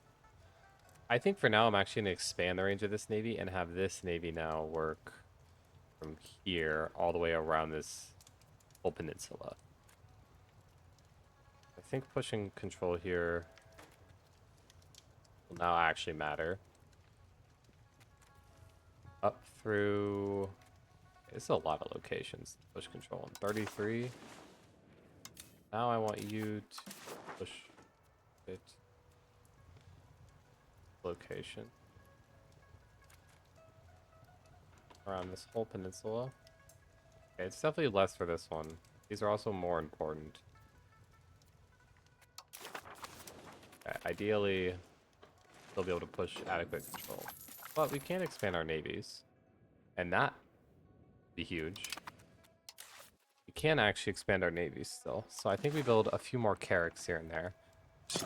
A: I think for now I'm actually going to expand the range of this navy and have this navy now work from here all the way around this whole peninsula. I think pushing control here will now actually matter. Up through... It's a lot of locations to push control. 33. Now I want you to push it. Location. Around this whole peninsula. Okay, it's definitely less for this one. These are also more important. Okay, ideally, they'll be able to push adequate control. But we can expand our navies. And that would be huge. We can actually expand our navies still. So I think we build a few more carracks here and there. I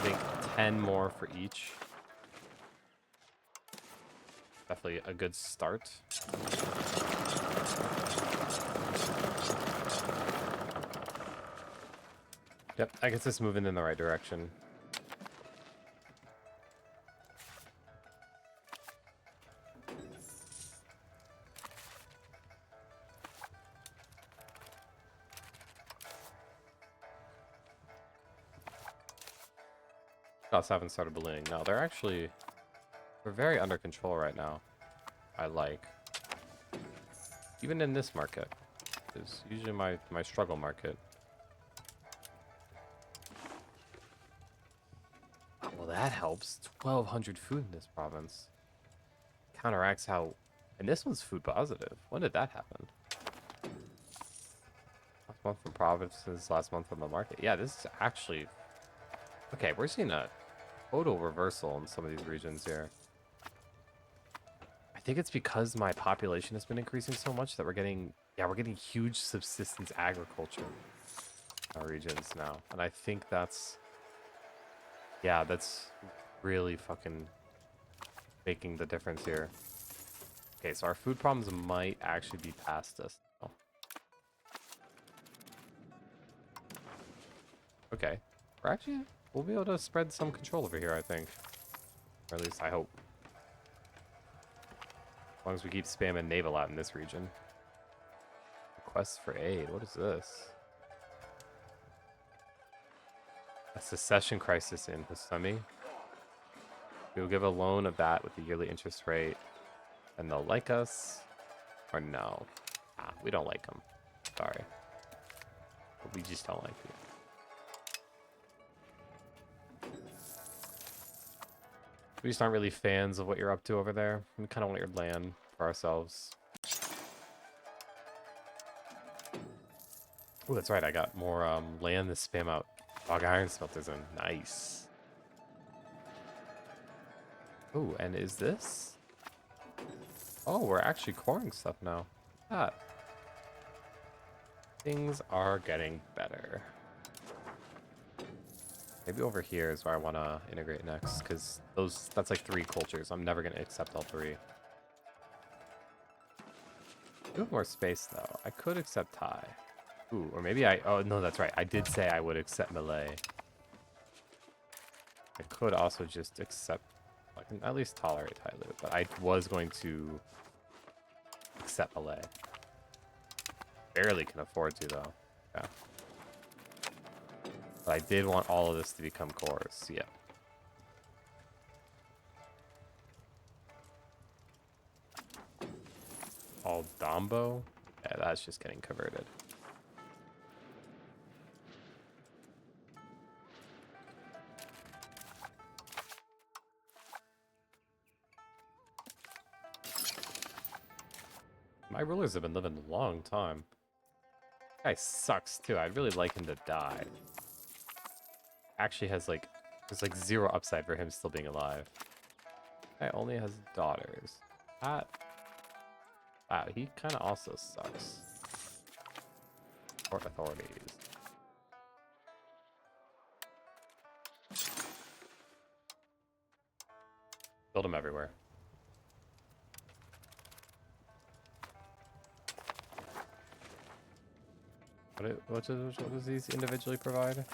A: think 10 more for each. Definitely a good start. Yep, I guess it's moving in the right direction. Costs haven't started ballooning. No, they're very under control right now. I like. Even in this market. It's usually my struggle market. Oh, well, that helps. 1,200 food in this province. Counteracts how... And this one's food positive. When did that happen? Last month from provinces, last month from the market. Yeah, this is actually... Okay, we're seeing a total reversal in some of these regions here. I think it's because my population has been increasing so much that we're getting huge subsistence agriculture in our regions now. And I think that's really fucking making the difference here. Okay, so our food problems might actually be past us now. Okay, we'll be able to spread some control over here, I think. Or at least I hope. As long as we keep spamming naval out in this region. Request for aid. What is this? A secession crisis in Husumi. We will give a loan of that with the yearly interest rate. And they'll like us. Or no. Ah, we don't like them. Sorry. but we just don't like you. We just aren't really fans of what you're up to over there. We kind of want your land for ourselves. Oh, that's right. I got more land to spam out log iron smelters in. Nice. Oh, and is this? Oh, we're actually coring stuff now. Ah, things are getting better. Maybe over here is where I want to integrate next, because that's like 3 cultures. I'm never going to accept all 3. I do have more space, though. I could accept Thai. Ooh, or maybe oh, no, that's right. I did say I would accept Malay. I could also just accept... I can at least tolerate Thai loot, but I was going to accept Malay. Barely can afford to, though. Yeah. But I did want all of this to become cores. Yeah. All Dombo? Yeah, that's just getting converted. My rulers have been living a long time. Guy sucks too. I'd really like him to die. Actually has like, there's like 0 upside for him still being alive. Guy only has daughters. That, wow, he kind of also sucks. Port authorities. Build them everywhere. What does these individually provide?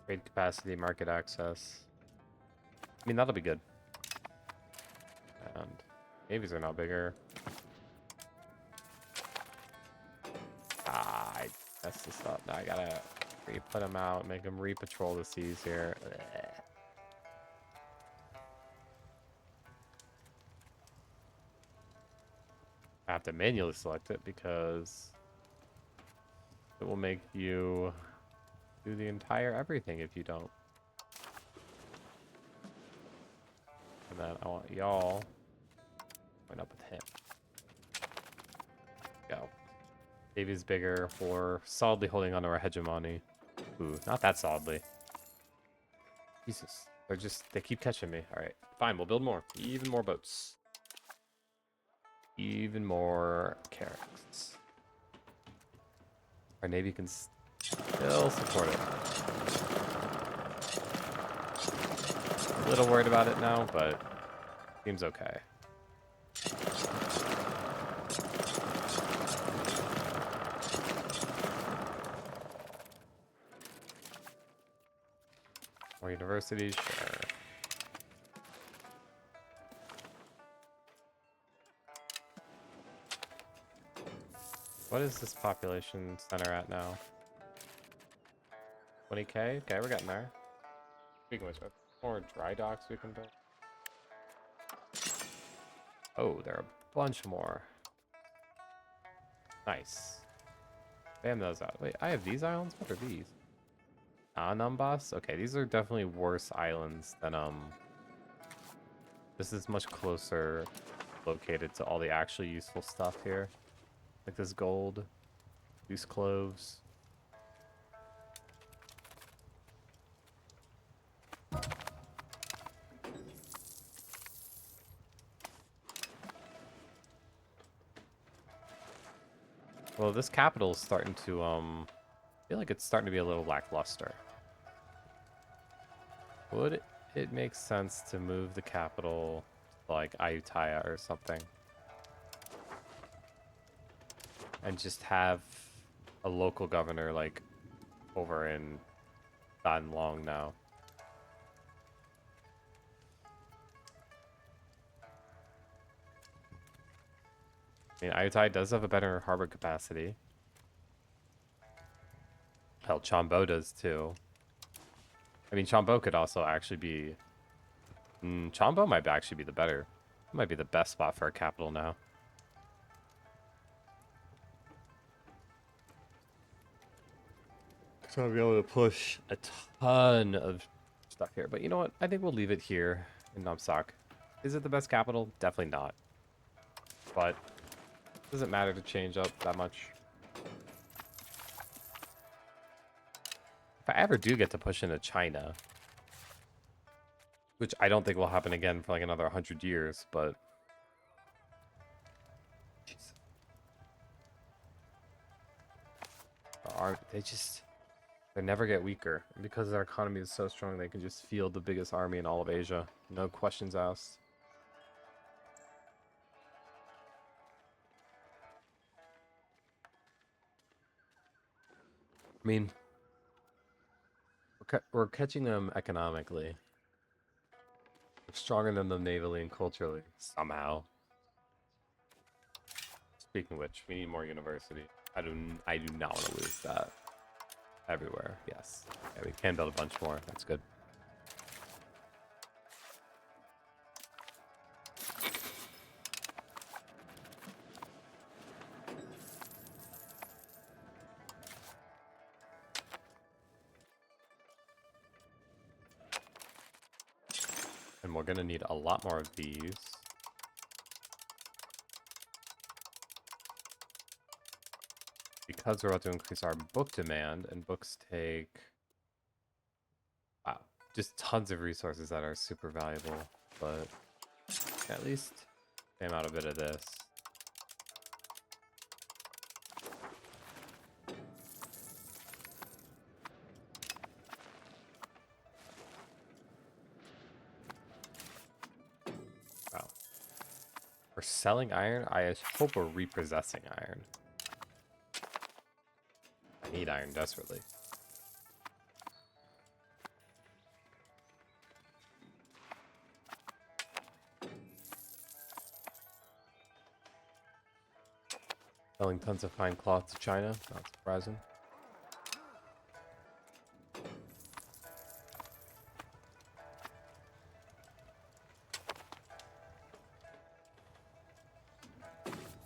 A: Trade capacity, market access. I mean, that'll be good. And navies are now bigger. Ah, I messed this up. Now I gotta put them out, make them re-patrol the seas here. Blech. I have to manually select it because it will make you do the entire everything if you don't. And then I want y'all join up with him. Go. Navy's bigger. We're solidly holding on to our hegemony. Ooh, not that solidly. Jesus. They keep catching me. Alright, fine, we'll build more. Even more boats. Even more carracks. Our navy can still support it. A little worried about it now, but seems okay. More universities, sure. What is this population center at now? 20k? Okay, we're getting there. Speaking of which, more dry docks we can build. Oh, there are a bunch more. Nice. Bam those out. Wait, I have these islands? What are these? Anambas? Okay, these are definitely worse islands than, this is much closer located to all the actually useful stuff here. Like this gold, these cloves. Well, this capital is starting to, I feel like it's starting to be a little lackluster. Would it make sense to move the capital to like Ayutthaya or something? And just have a local governor like over in Dan Long now. I mean, Ayutthaya does have a better harbor capacity. Hell, Chambo does too. I mean, Chambo could also actually be... Chambo might actually be the better. It might be the best spot for a capital now. So I'll be able to push a ton of stuff here. But you know what? I think we'll leave it here in Namsak. Is it the best capital? Definitely not. But it doesn't matter to change up that much. If I ever do get to push into China, which I don't think will happen again for like another 100 years, but... Jeez. They never get weaker. And because their economy is so strong, they can just field the biggest army in all of Asia. No questions asked. I mean, we're catching them economically. We're stronger than them navally and culturally, somehow. Speaking of which, we need more university. I do not want to lose that. Everywhere, yes. Yeah, we can build a bunch more. That's good. And we're gonna need a lot more of these. Because we're about to increase our book demand, and books take... Wow, just tons of resources that are super valuable, but at least came out a bit of this. Wow. We're selling iron? I hope we're repossessing iron. I need iron desperately. Selling tons of fine cloth to China, not surprising.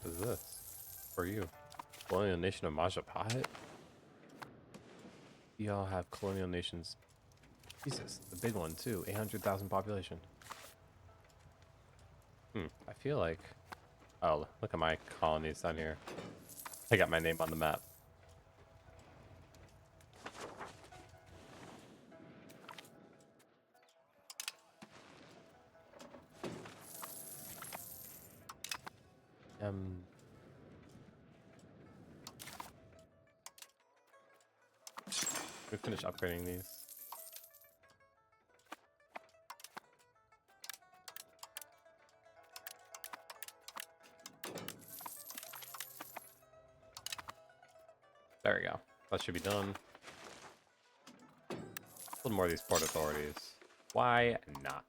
A: What is this? For you. Colonial nation of Majapahit? Y'all have colonial nations. Jesus, the big one too. 800,000 population. I feel like... Oh, look at my colonies down here. I got my name on the map. We finish upgrading these. There we go. That should be done. A little more of these port authorities. Why not?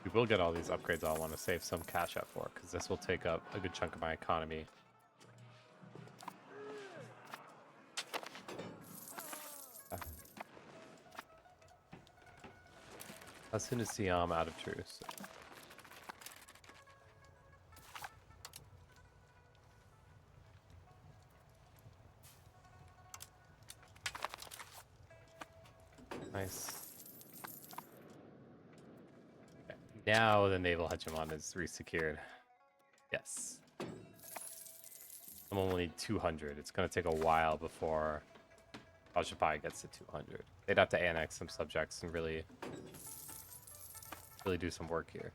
A: We will get all these upgrades I'll want to save some cash up for, because this will take up a good chunk of my economy. As soon as Siam out of truce. Nice. Okay. Now the naval hegemon is resecured. Yes. I'm only 200. It's going to take a while before Al-Shabai gets to 200. They'd have to annex some subjects and really do some work here.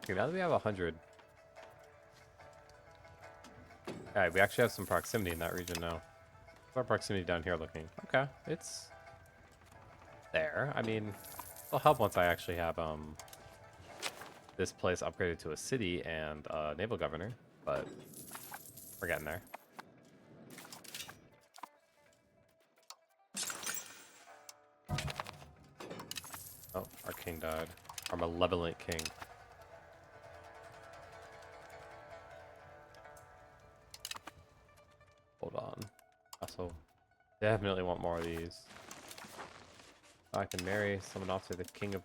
A: Okay, now that we have 100... Alright, we actually have some proximity in that region now. What's our proximity down here looking? Okay, it's... there. I mean, it'll help once I actually have, this place upgraded to a city and a naval governor, but we're getting there. Oh, our king died. Our malevolent king. Hold on. Also, definitely want more of these. I can marry someone off to the king of...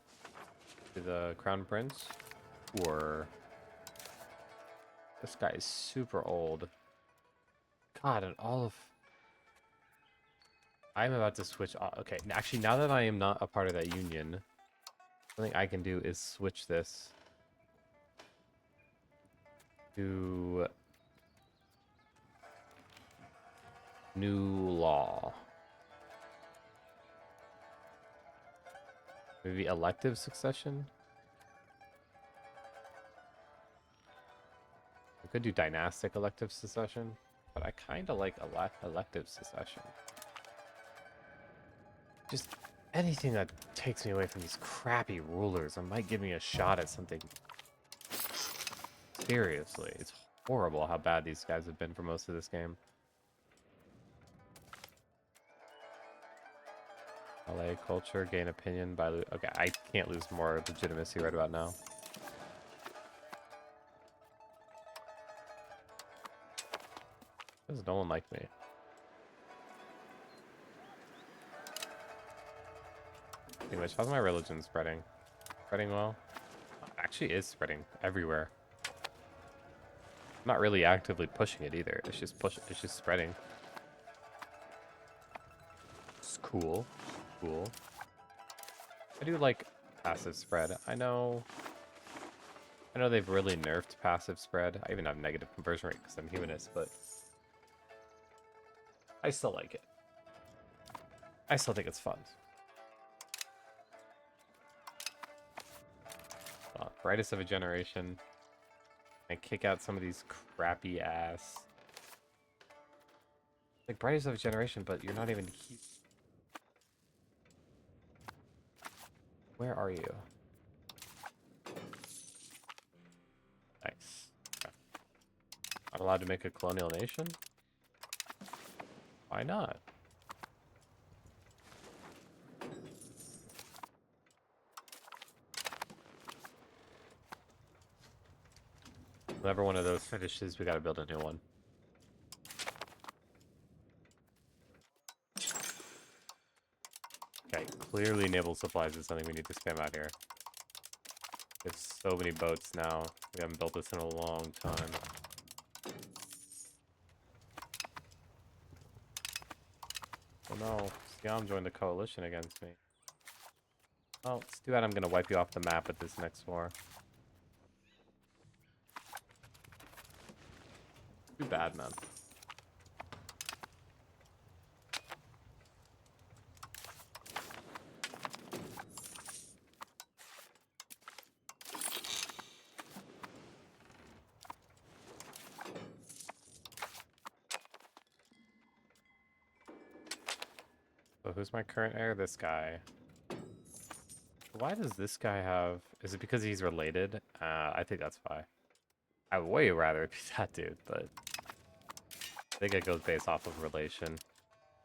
A: to the crown prince. Or... this guy is super old. God, and all of... I'm about to switch... okay, actually, now that I am not a part of that union, something I can do is switch this to new law. Maybe elective succession? I could do dynastic elective succession, but I kind of like elective succession. Just anything that takes me away from these crappy rulers and might give me a shot at something. Seriously, it's horrible how bad these guys have been for most of this game. LA culture, gain opinion by... okay, I can't lose more legitimacy right about now. Does no one like me? Anyways, how's my religion spreading? Spreading well? Actually is spreading everywhere. I'm not really actively pushing it either. It's just it's just spreading. It's cool. Cool. I do like passive spread. I know they've really nerfed passive spread. I even have negative conversion rate because I'm humanist, but I still like it. I still think it's fun. Brightest of a generation. And kick out some of these crappy ass. Like brightest of a generation, but you're not even. Where are you? Nice. Okay. Not allowed to make a colonial nation? Why not? Whenever one of those finishes, we gotta build a new one. Okay, clearly naval supplies is something we need to spam out here. There's so many boats now. We haven't built this in a long time. Oh no, Siam joined the coalition against me. Oh, it's too bad I'm gonna wipe you off the map at this next war. Too bad, man. So who's my current heir? This guy. Why does this guy have... is it because he's related? I think that's why. I would way rather be that dude, but... I think it goes based off of relation.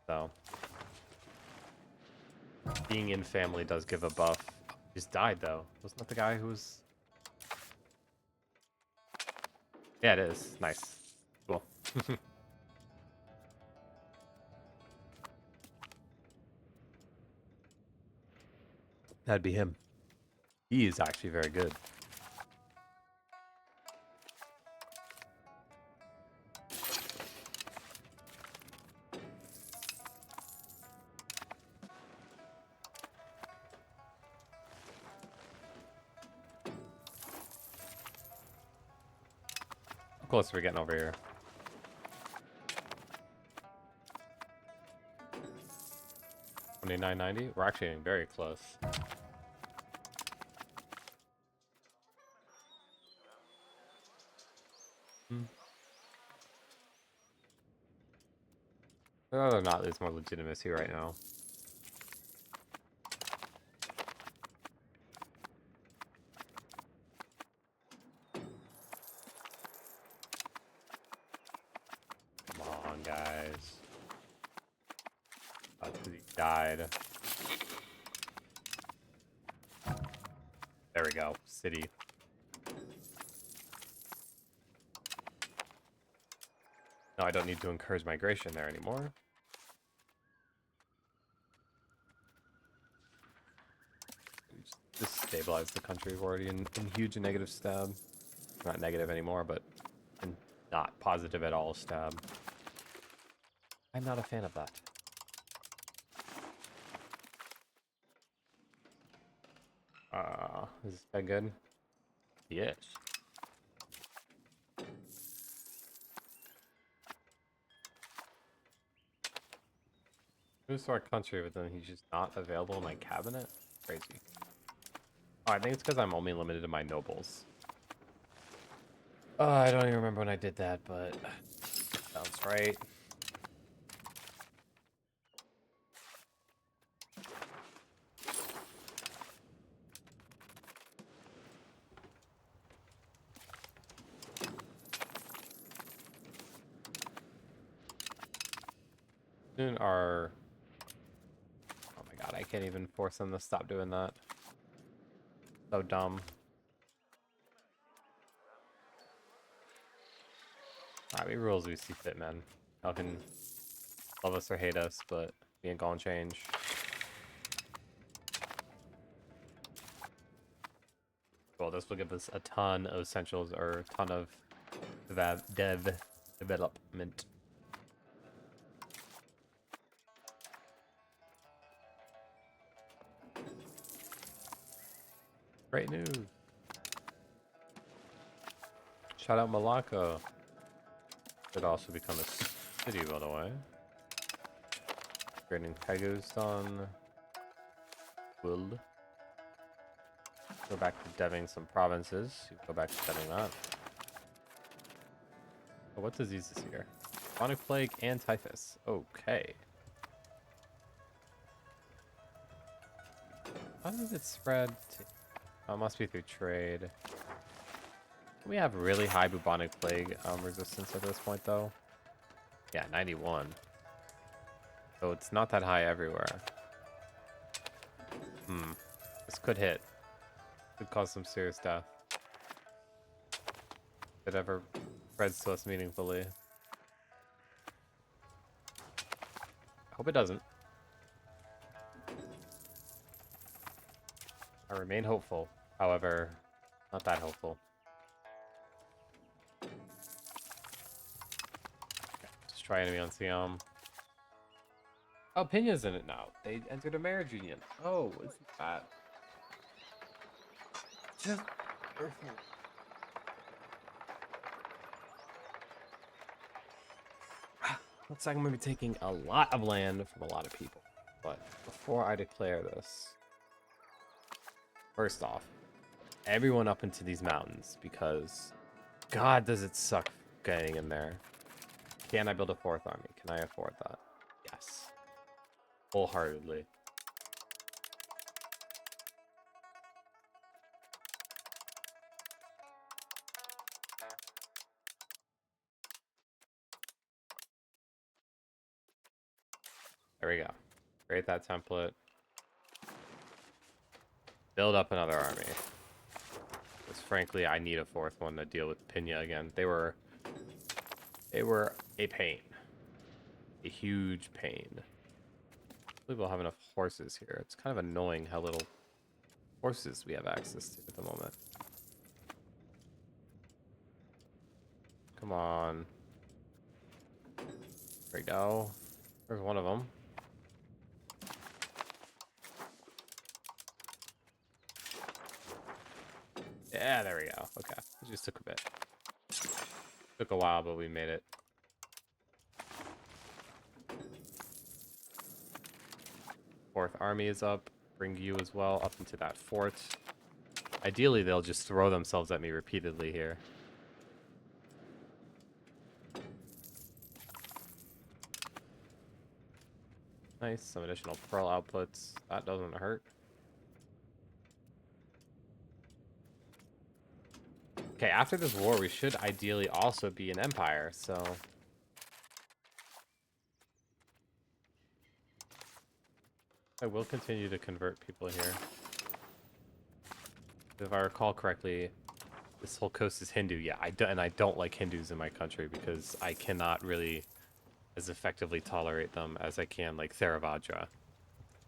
A: So... being in family does give a buff. He just died, though. Wasn't that the guy who was... yeah, it is. Nice. Cool. That'd be him. He is actually very good. How close are we getting over here? $29.90? We're actually getting very close. I'd rather not lose more legitimacy right now. on, guys. Oh, 'cause he died. There we go. City. No, I don't need to encourage migration there anymore. Just stabilize the country. We're already in huge negative stab. Not negative anymore, but not positive at all stab. I'm not a fan of that. Is that good? Yes. Moves to our country, but then he's just not available in my cabinet? Crazy. Oh, I think it's because I'm only limited to my nobles. I don't even remember when I did that, but sounds right. Soon our... Oh my god, I can't even force them to stop doing that. So dumb. Alright, we rule as we see fit, man. Y'all can love us or hate us, but we ain't gonna change. Well, this will give us a ton of essentials, or a ton of development. Great news. Shout out Malacca. Could also become a city, by the way. Grading Kyrgyzstan. Will. Go back to deving some provinces. Go back to deving that. Oh, what disease is here? Chronic plague and typhus. Okay. How did it spread to... Oh, it must be through trade. We have really high bubonic plague resistance at this point, though. Yeah, 91. So it's not that high everywhere. This could hit. Could cause some serious death. If it ever spreads to us meaningfully. I hope it doesn't. I remain hopeful. However, not that hopeful. Okay, just try enemy on Siam. Oh, Pinya's in it now. They entered a marriage union. Oh, isn't that just perfect? Looks like I'm going to be taking a lot of land from a lot of people. But before I declare this, first off, everyone up into these mountains, because God, does it suck getting in there. Can I build a fourth army? Can I afford that? Yes. Wholeheartedly. There we go. Create that template. Build up another army. Because frankly, I need a fourth one to deal with Pinya again. They were a pain. A huge pain. I believe we'll have enough horses here. It's kind of annoying how little horses we have access to at the moment. Come on. There we go. There's one of them. Yeah, there we go. Okay. It just took a bit. Took a while, but we made it. Fourth army is up. Bring you as well up into that fort. Ideally, they'll just throw themselves at me repeatedly here. Nice. Some additional pearl outputs. That doesn't hurt. Okay, after this war, we should ideally also be an empire, so... I will continue to convert people here. If I recall correctly, this whole coast is Hindu. Yeah, and I don't like Hindus in my country because I cannot really as effectively tolerate them as I can like Theravada.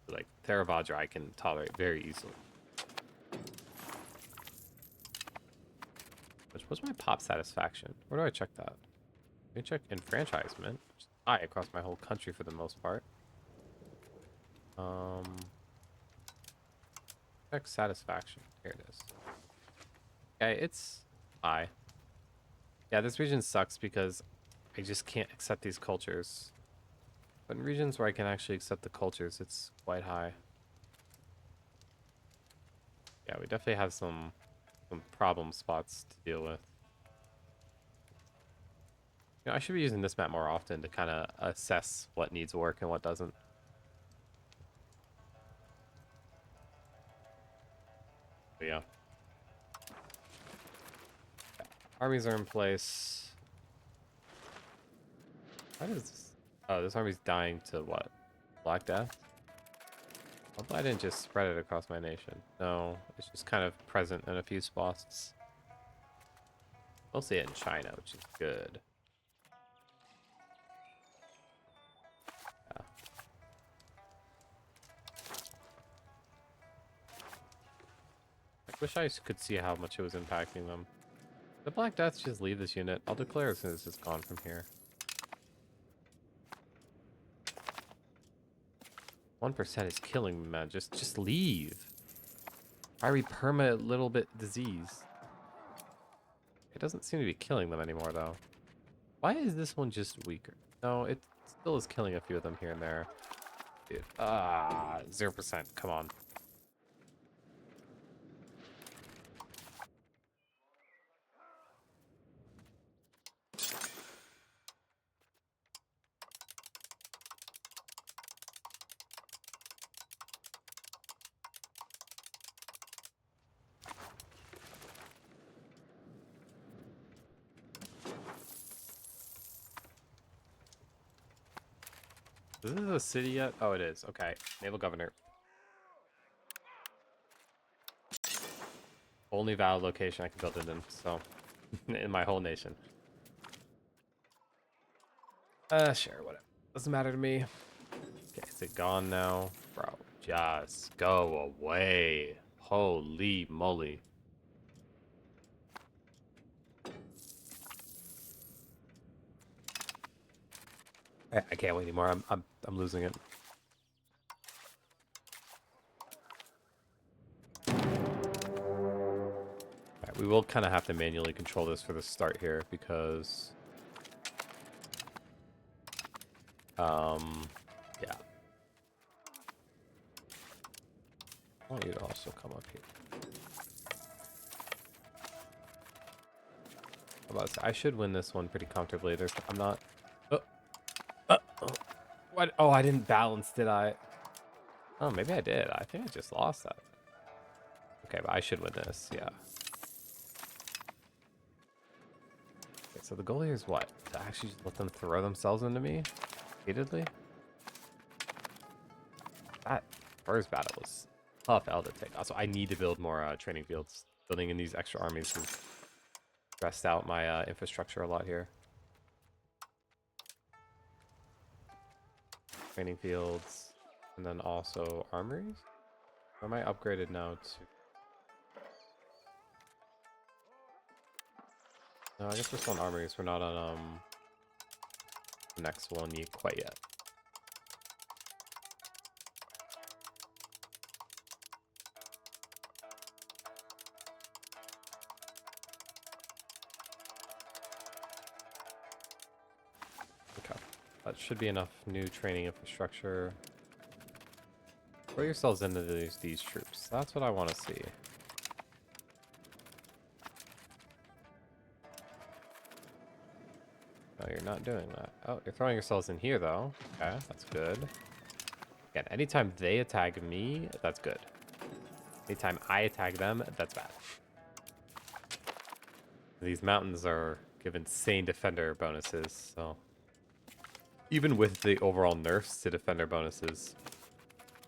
A: Like Theravada I can tolerate very easily. What's my pop satisfaction? Where do I check that? Let me check enfranchisement. Which is high across my whole country for the most part. Check satisfaction. Here it is. Okay, it's high. Yeah, this region sucks because I just can't accept these cultures. But in regions where I can actually accept the cultures, it's quite high. Yeah, we definitely have some problem spots to deal with. You know, I should be using this map more often to kind of assess what needs work and what doesn't. But yeah. Armies are in place. Why does this... Oh, this army's dying to what? Black Death? Although I didn't just spread it across my nation. No, it's just kind of present in a few spots. Mostly in China, which is good. Yeah. I wish I could see how much it was impacting them. The Black Deaths just leave this unit. I'll declare as soon as it's gone from here. 1% is killing me, man. Just leave. Why are we perma a little bit disease? It doesn't seem to be killing them anymore, though. Why is this one just weaker? No, it still is killing a few of them here and there. Dude, 0%. Come on. Is this a city yet? Oh, it is. Okay. Naval Governor. Only valid location I can build it in, so... in my whole nation. Sure, whatever. Doesn't matter to me. Okay, is it gone now? Bro, just go away. Holy moly. I can't wait anymore. I'm losing it. Alright, we will kind of have to manually control this for the start here because yeah. I want you to also come up here. I should win this one pretty comfortably. I'm not. Oh, what? Oh, I didn't balance, did I? Oh, maybe I did. I think I just lost that. Okay, but I should win this. Yeah. Okay, so the goal here is what? To actually just let them throw themselves into me repeatedly. That first battle was tough L to take. Also, I need to build more training fields. Building in these extra armies has stressed out my infrastructure a lot here. Training fields, and then also armories. Or am I upgraded now to... No, I guess we're still on armories. We're not on the next one quite yet. Okay, that should be enough new training infrastructure. Throw yourselves into these troops. That's what I want to see. No, you're not doing that. Oh, you're throwing yourselves in here, though. Okay, that's good. Again, anytime they attack me, that's good. Anytime I attack them, that's bad. These mountains are give insane defender bonuses, so... Even with the overall nerfs to defender bonuses,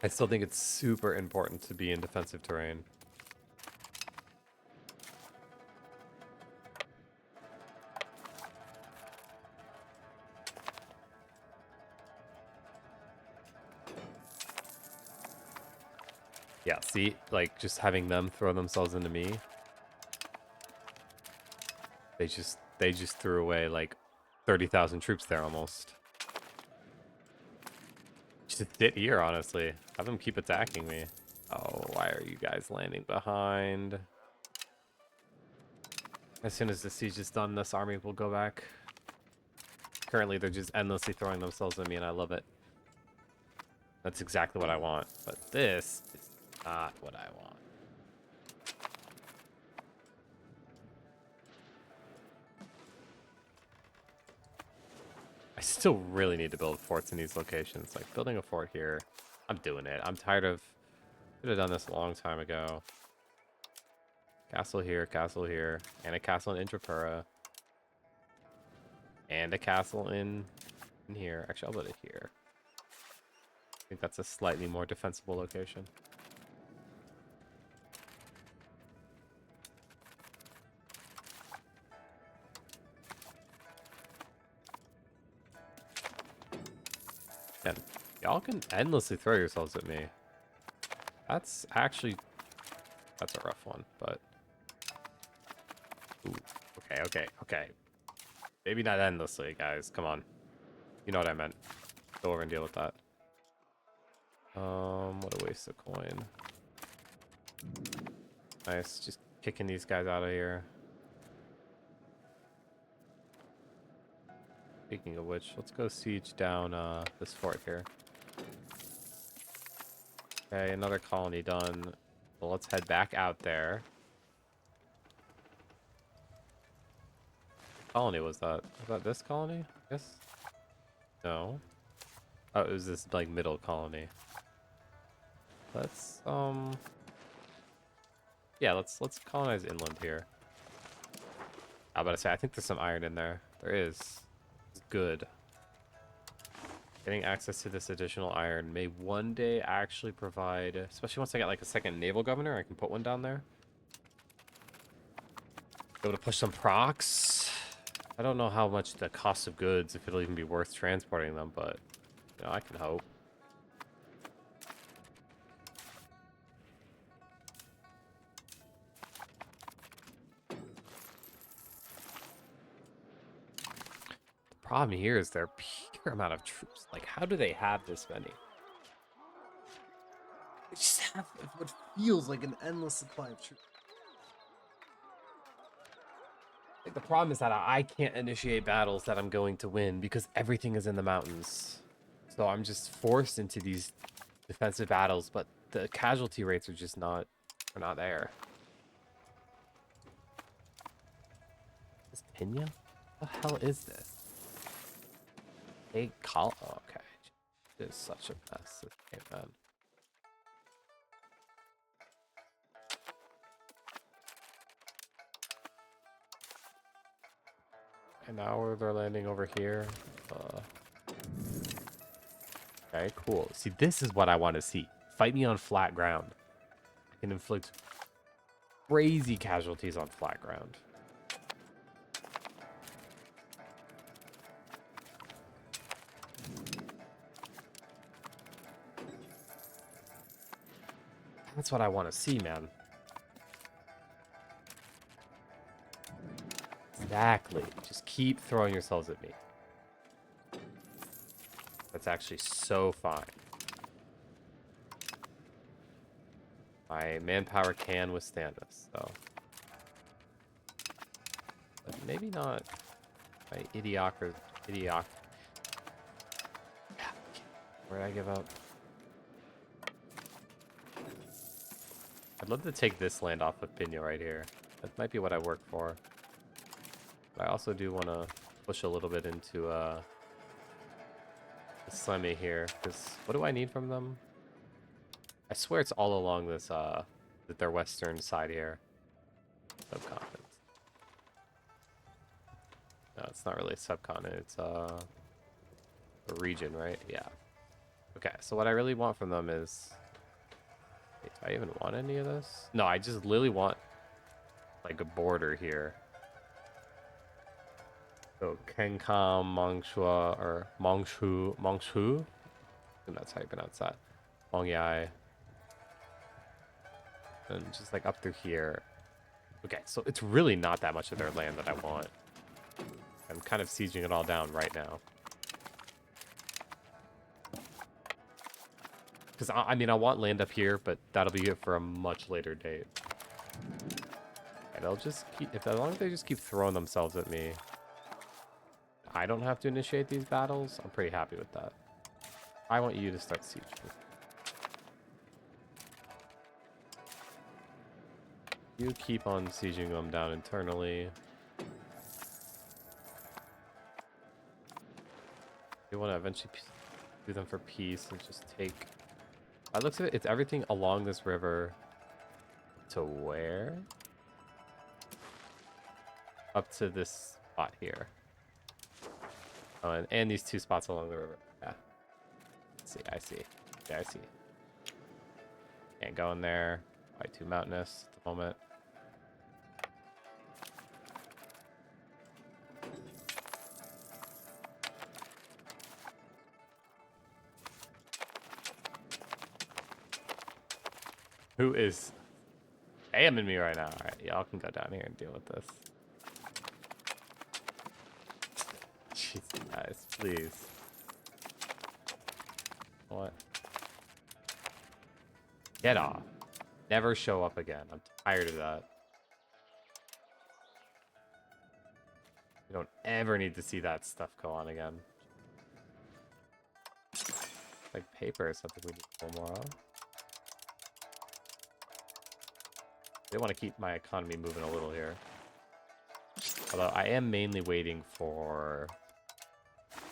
A: I still think it's super important to be in defensive terrain. Yeah, see, like just having them throw themselves into me. They just threw away like 30,000 troops there almost. Just sit here, honestly. Have them keep attacking me. Oh, why are you guys landing behind? As soon as the siege is done, this army will go back. Currently, they're just endlessly throwing themselves at me, and I love it. That's exactly what I want. But this is not what I want. I still really need to build forts in these locations. Like, building a fort here, I'm doing it. I'm tired of... Should have done this a long time ago. Castle here, and a castle in Intrapura. And a castle in here. Actually, I'll build it here. I think that's a slightly more defensible location. And y'all can endlessly throw yourselves at me. That's actually... That's a rough one, but... Ooh. Okay. Maybe not endlessly, guys. Come on. You know what I meant. Go over and deal with that. What a waste of coin. Nice. Just kicking these guys out of here. Speaking of which, let's go siege down this fort here. Okay, another colony done. Well, let's head back out there. What colony was that? Was that this colony? Yes? No. Oh, it was this, like, middle colony. Let's, yeah, let's colonize inland here. I was about to say, I think there's some iron in there. There is. It's good. Getting access to this additional iron may one day actually provide, especially once I get like a second naval governor, I can put one down there. Be able to push some procs. I don't know how much the cost of goods, if it'll even be worth transporting them, but you know, I can hope. Problem here is their pure amount of troops. Like, how do they have this many? They just have what feels like an endless supply of troops. Like, the problem is that I can't initiate battles that I'm going to win because everything is in the mountains. So I'm just forced into these defensive battles, but the casualty rates are just not there. Is Pena? What the hell is this? Oh, okay. It is such a mess. This game, man. And now they're landing over here. Okay, cool. See, this is what I want to see. Fight me on flat ground. I can inflict crazy casualties on flat ground. That's what I want to see, man. Exactly. Just keep throwing yourselves at me. That's actually so fine. My manpower can withstand this, so. But maybe not my idiocracy. Where did I give up? I'd love to take this land off of Pino right here. That might be what I work for. But I also do want to push a little bit into Slemmy here, because what do I need from them? I swear it's all along this their western side here. Subcontinent. No, it's not really a subcontinent, it's a region, right? Yeah. Okay, so what I really want from them is... Wait, do I even want any of this? No, I just literally want, like, a border here. So, Kenkam, Mongshua, or Mongshu? I think that's how you pronounce that. Mongyai. And just, like, up through here. Okay, so it's really not that much of their land that I want. I'm kind of sieging it all down right now. Because, I mean, I want land up here, but that'll be it for a much later date. And they'll just keep... as long as they just keep throwing themselves at me, I don't have to initiate these battles, I'm pretty happy with that. I want you to start sieging. You keep on sieging them down internally. You want to eventually do them for peace and just take... By the looks of it, it's everything along this river to where? Up to this spot here. Oh, and these two spots along the river. Yeah. I see. Yeah, I see. Can't go in there. Probably too mountainous at the moment. Who is spamming me right now? Alright, y'all can go down here and deal with this. Jesus, guys, please. What? Get off. Never show up again. I'm tired of that. You don't ever need to see that stuff go on again. Like paper is something we need to pull more of. They want to keep my economy moving a little here. Although I am mainly waiting for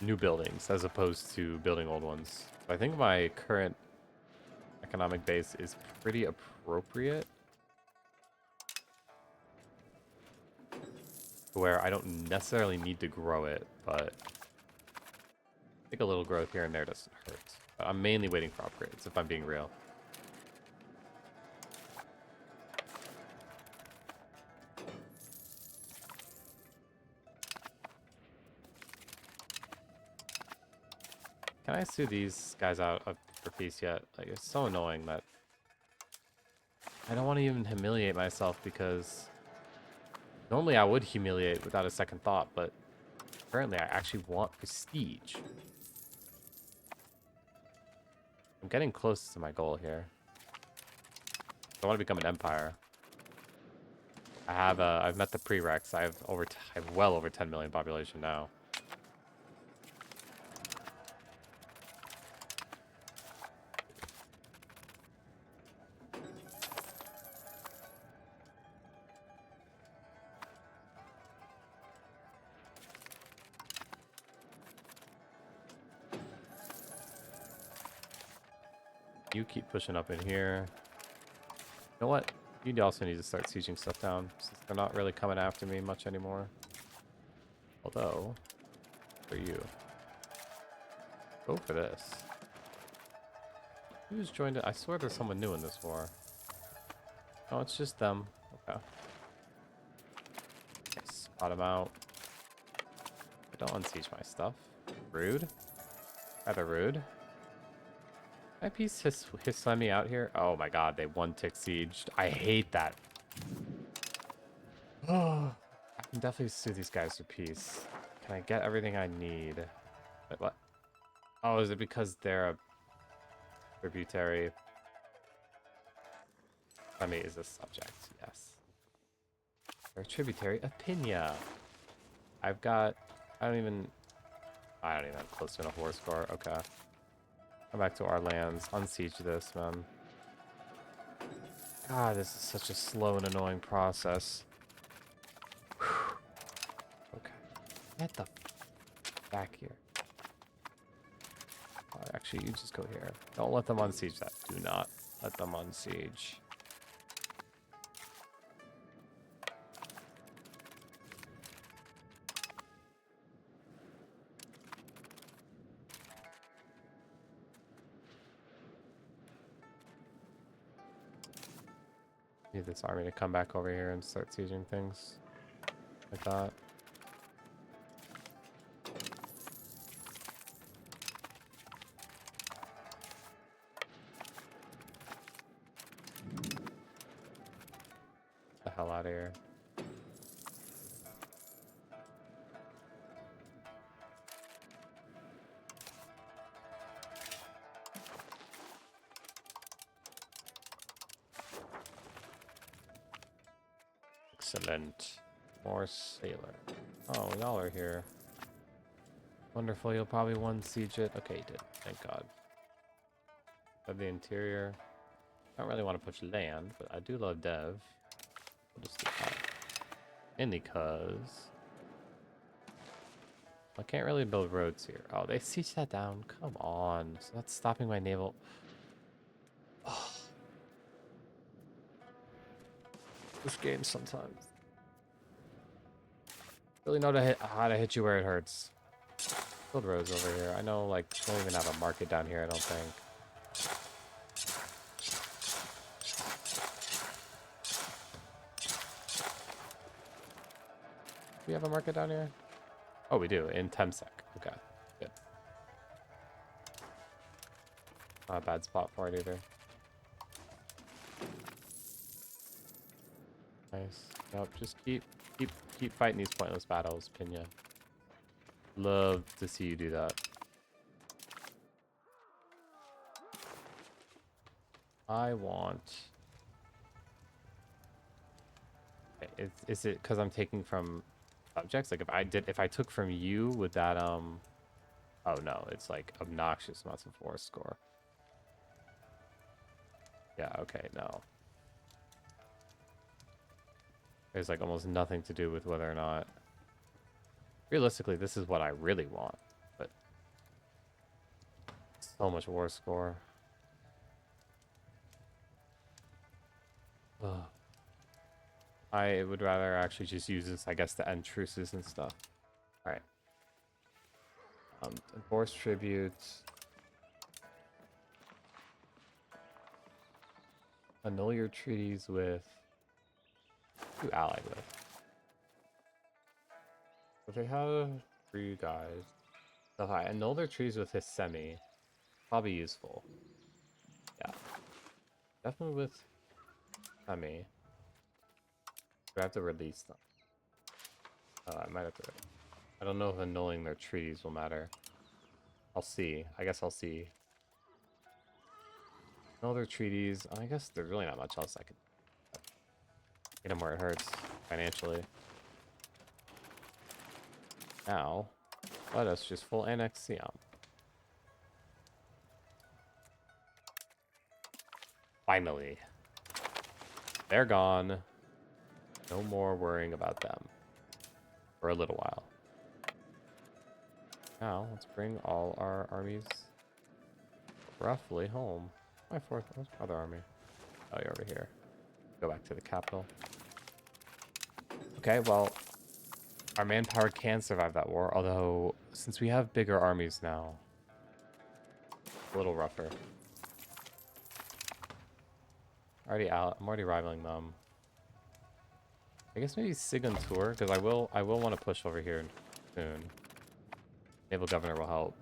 A: new buildings as opposed to building old ones. So I think my current economic base is pretty appropriate. Where I don't necessarily need to grow it, but I think a little growth here and there doesn't hurt. But I'm mainly waiting for upgrades, if I'm being real. Can I sue these guys out for peace yet? Like, it's so annoying that I don't want to even humiliate myself because normally I would humiliate without a second thought, but currently I actually want prestige. I'm getting close to my goal here. I want to become an empire. I've met the prereqs. I have well over 10 million population now. You keep pushing up in here. You know what? You also need to start sieging stuff down, since they're not really coming after me much anymore. Although, for you. Go for this. Who's joined it? I swear there's someone new in this war. Oh, it's just them. Okay. Spot them out. Don't unsiege my stuff. Rude. Rather rude. Can I piece his me out here? Oh my god, they one-tick sieged. I hate that. Oh, I can definitely sue these guys for peace. Can I get everything I need? Wait, what? Oh, is it because they're a tributary? Femi is a subject, yes. They're a tributary of Pinya. I don't even have close to enough war score. Okay. Come back to our lands. Unsiege this, man. God, this is such a slow and annoying process. Whew. Okay. Get the back here. Actually, you just go here. Don't let them unsiege that. Do not let them unsiege. Need this army to come back over here and start sieging things like that. Get the hell out of here. Excellent. More sailor. Oh, y'all are here. Wonderful, you'll probably one siege it. Okay, you did. Thank God. Of the interior. I don't really want to push land, but I do love dev. We'll just do that. Mainly because I can't really build roads here. Oh, they siege that down. Come on. So that's stopping my naval. Oh. This game sometimes. Really know how to hit you where it hurts. Build roads over here. I know, like, we don't even have a market down here, I don't think. Do we have a market down here? Oh, we do, in Temsec. Okay, good. Not a bad spot for it either. Nice. Yep, just keep fighting these pointless battles, Pinya. Love to see you do that. I want... Is it because I'm taking from subjects? Like if I took from you, would that oh no, it's like obnoxious amounts of force score. Yeah, okay, no. There's like almost nothing to do with whether or not realistically this is what I really want, but so much war score. Ugh. I would rather actually just use this, I guess, to end truces and stuff. Alright. Enforce tributes. Annul your treaties with... Who you allied with? If they have 3 guys... So if I annul their treaties with his semi, probably useful. Yeah. Definitely with semi. Do I have to release them? Oh, I might have to... I don't know if annulling their treaties will matter. I'll see. I guess I'll see. Annul their treaties. I guess there's really not much else I could... Get them where it hurts, financially. Now, let us just full annex Siam. Finally. They're gone. No more worrying about them. For a little while. Now, let's bring all our armies roughly home. My fourth other army. Oh, you're over here. Go back to the capital. Okay, well, our manpower can survive that war, although since we have bigger armies now, a little rougher. I'm already rivaling them. I guess maybe Siguntur, because I will want to push over here soon. Naval Governor will help.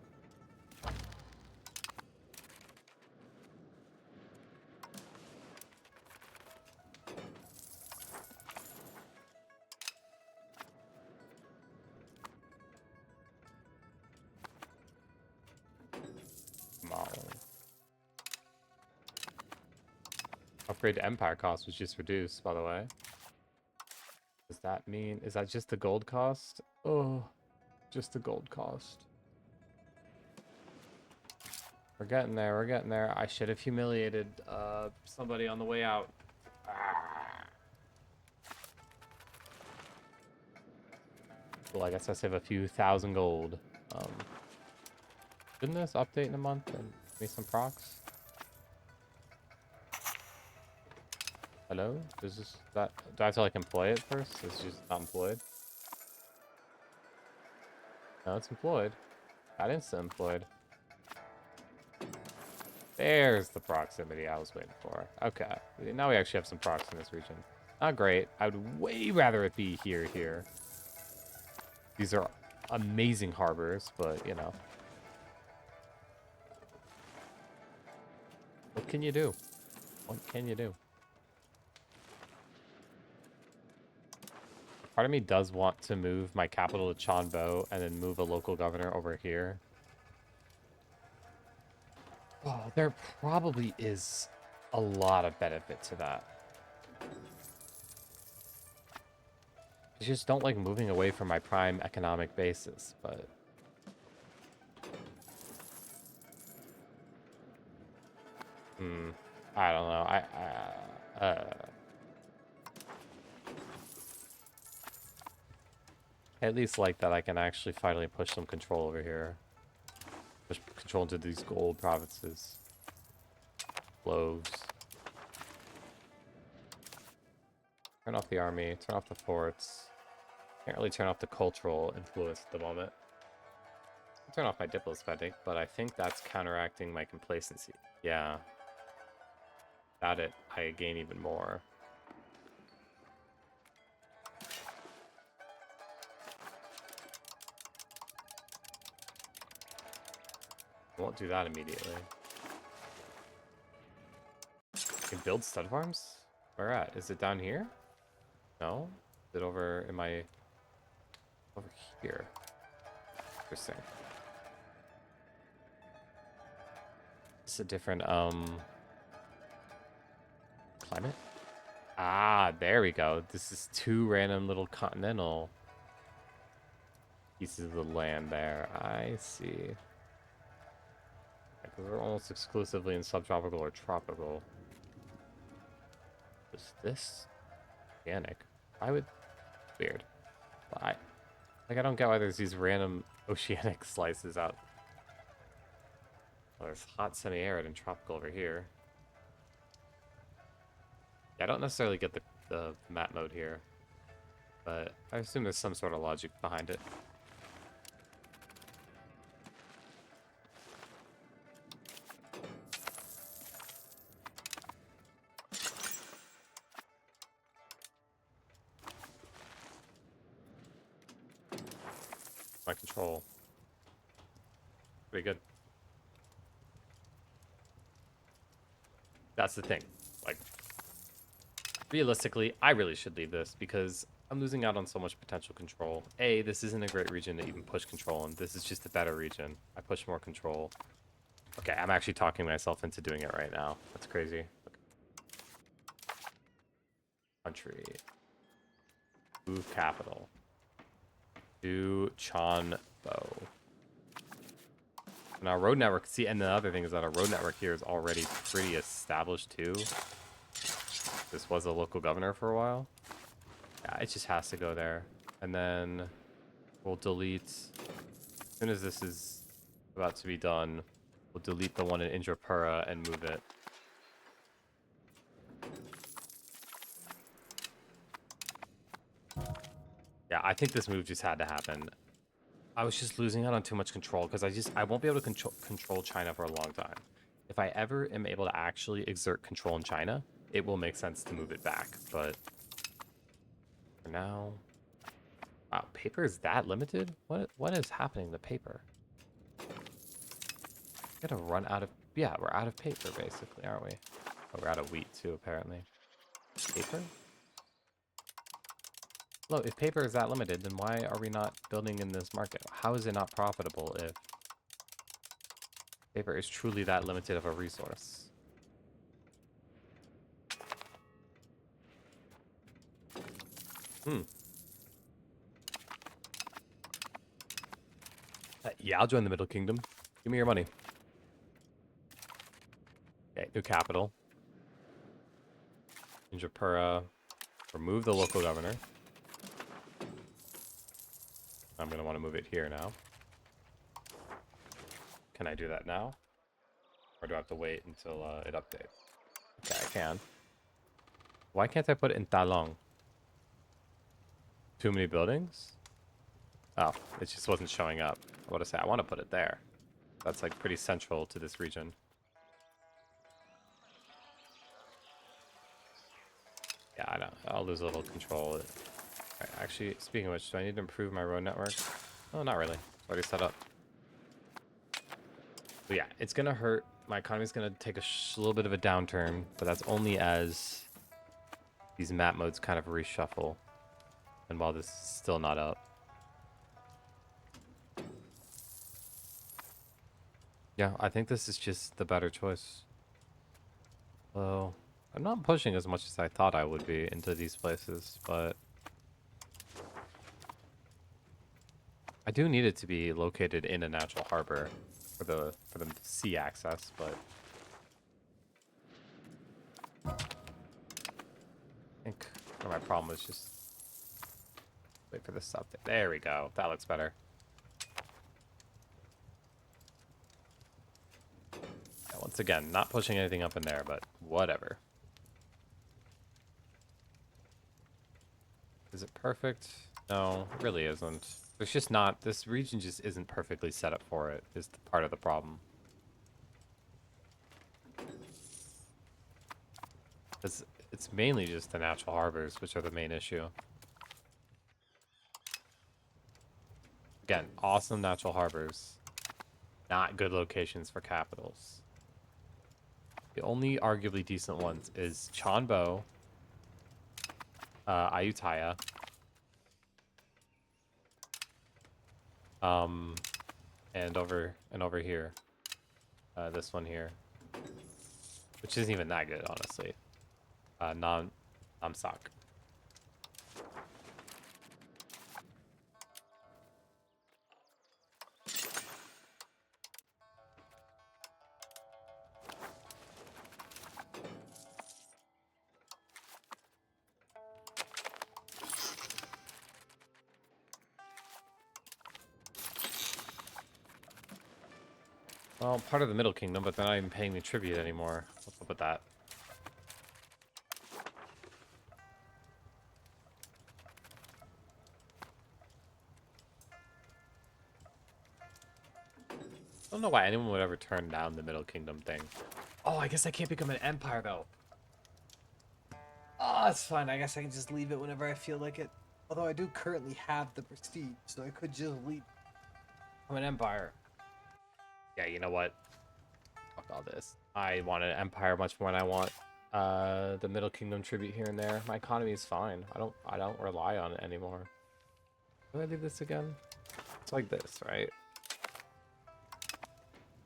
A: Upgrade to Empire cost was just reduced, by the way. Does that mean... Is that just the gold cost? Oh, just the gold cost. We're getting there, we're getting there. I should have humiliated somebody on the way out. Well, I guess I save a few thousand gold. Shouldn't this update in a month and give me some procs? Hello? Does this... do I have to like employ it first? It's just not employed? No, it's employed. Got instant employed. There's the proximity I was waiting for. Okay. Now we actually have some procs in this region. Not great. I would way rather it be here. These are amazing harbors, but, you know. What can you do? What can you do? Part of me does want to move my capital to Chonbo and then move a local governor over here. Oh, there probably is a lot of benefit to that. I just don't like moving away from my prime economic basis, but... I don't know. I at least like that I can actually finally push some control over here. Push control into these gold provinces. Loaves. Turn off the army. Turn off the forts. Can't really turn off the cultural influence at the moment. I'll turn off my diplo spending, but I think that's counteracting my complacency. Yeah. Without it, I gain even more. I won't do that immediately. I can build stud farms? Where at? Is it down here? No? Is it over in my... over here? Interesting. It's a different, climate? Ah, there we go. This is two random little continental pieces of the land there. I see. Because we're almost exclusively in subtropical or tropical. Is this organic? I would... weird. But I don't get why there's these random oceanic slices out. Oh, there's hot semi-arid and tropical over here. Yeah, I don't necessarily get the map mode here, but I assume there's some sort of logic behind it. My control. Pretty good. That's the thing. Like, realistically, I really should leave this because I'm losing out on so much potential control. A, this isn't a great region to even push control in. This is just a better region. I push more control. Okay, I'm actually talking myself into doing it right now. That's crazy. Okay. Country. Move capital. To Chonbo. Now, road network. See, and the other thing is that our road network here is already pretty established too. This was a local governor for a while. Yeah, it just has to go there. And then we'll delete, as soon as this is about to be done, we'll delete the one in Indrapura and move it. Yeah, I think this move just had to happen. I was just losing out on too much control because I won't be able to control China for a long time. If I ever am able to actually exert control in China, it will make sense to move it back. But for now, wow, paper is that limited? What is happening to paper? We're gonna run out of, yeah, we're out of paper basically, aren't we? Oh, we're out of wheat too, apparently. Paper? Look, if paper is that limited, then why are we not building in this market? How is it not profitable if paper is truly that limited of a resource? Yeah, I'll join the Middle Kingdom. Give me your money. Okay, new capital. Indrapura. Remove the local governor. I'm going to want to move it here now. Can I do that now? Or do I have to wait until it updates? Okay, I can. Why can't I put it in Talong? Too many buildings? Oh, it just wasn't showing up. I want to say I want to put it there. That's like pretty central to this region. Yeah, I know. I'll lose a little control. Right, actually, speaking of which, do I need to improve my road network? Oh, not really. It's already set up. But yeah, it's gonna hurt. My economy's gonna take a little bit of a downturn, but that's only as these map modes kind of reshuffle. And while this is still not up. Yeah, I think this is just the better choice. So, I'm not pushing as much as I thought I would be into these places, but I do need it to be located in a natural harbor for the sea access, but I think my problem is just wait for this stuff. There we go. That looks better. Yeah, once again, not pushing anything up in there, but whatever. Is it perfect? No, it really isn't. There's just not, this region just isn't perfectly set up for it, is the part of the problem. It's mainly just the natural harbors, which are the main issue. Again, awesome natural harbors. Not good locations for capitals. The only arguably decent ones is Chanbo, Ayutthaya, and over here, this one here, which isn't even that good, honestly. Namsak. Well, part of the Middle Kingdom, but they're not even paying me tribute anymore. What's up with that? I don't know why anyone would ever turn down the Middle Kingdom thing. Oh, I guess I can't become an empire, though.
B: Oh, it's fine. I guess I can just leave it whenever I feel like it. Although I do currently have the prestige, so I could just leave.
A: I'm an empire. Yeah, you know what? Fuck all this. I want an empire much more than I want the Middle Kingdom tribute here and there. My economy is fine. I don't rely on it anymore. Do I leave this again? It's like this, right?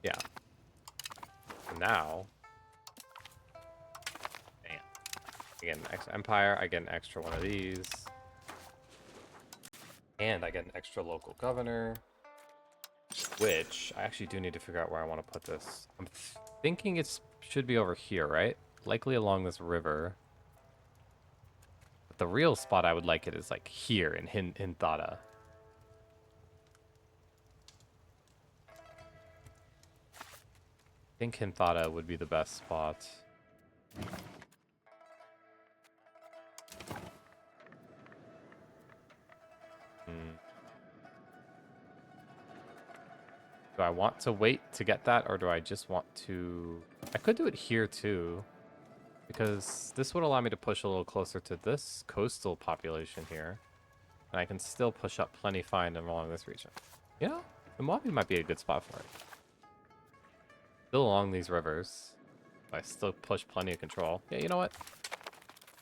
A: Yeah. So now, bam. I get an extra empire. I get an extra one of these, and I get an extra local governor. Which I actually do need to figure out where I want to put this. I'm thinking it should be over here, right? Likely along this river. But the real spot I would like it is like here in Hinthada. I think Hinthada would be the best spot. Hmm. Do I want to wait to get that, or do I just want to... I could do it here too, because this would allow me to push a little closer to this coastal population here. And I can still push up plenty fine along this region. You know, the Mojave might be a good spot for it. Still along these rivers. I still push plenty of control. Yeah, you know what?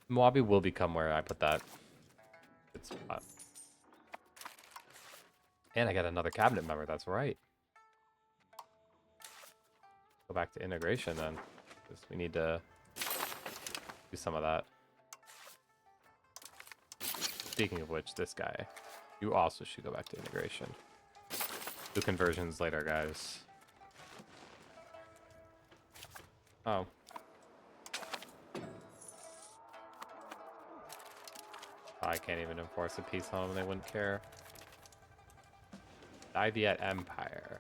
A: Mojave will become where I put that good spot. And I got another cabinet member, that's right. Go back to integration then. Because we need to do some of that. Speaking of which, this guy. You also should go back to integration. Do conversions later, guys. Oh. I can't even enforce a peace on them, they wouldn't care. Dai Viet Empire.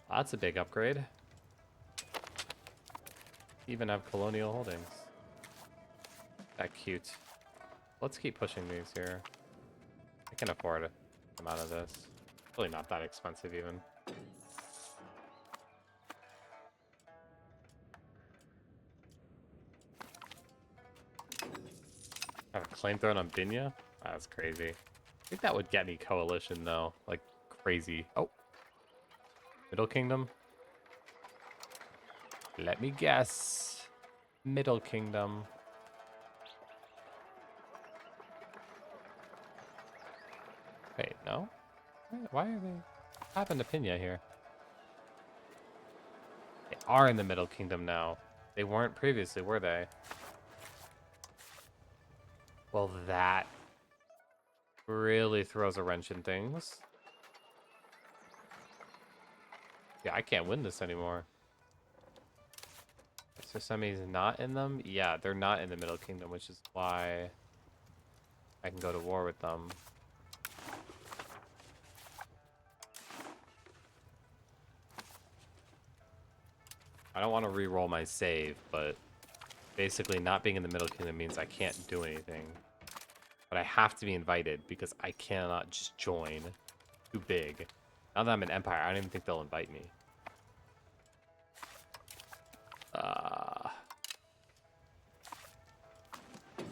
A: That's a big upgrade. Even have colonial holdings. That cute. Let's keep pushing these here. I can afford a amount of this. Really not that expensive even. flamethrower on Binya? That's crazy. I think that would get me coalition though, like crazy. Oh, Middle Kingdom. Let me guess. Middle Kingdom. Wait, no? Why are they having a Pinya here? They are in the Middle Kingdom now. They weren't previously, were they? Well, that really throws a wrench in things. Yeah, I can't win this anymore. So Semi's not in them? Yeah, they're not in the Middle Kingdom, which is why I can go to war with them. I don't want to re-roll my save, but basically not being in the Middle Kingdom means I can't do anything. But I have to be invited because I cannot just join. Too big. Now that I'm an Empire, I don't even think they'll invite me.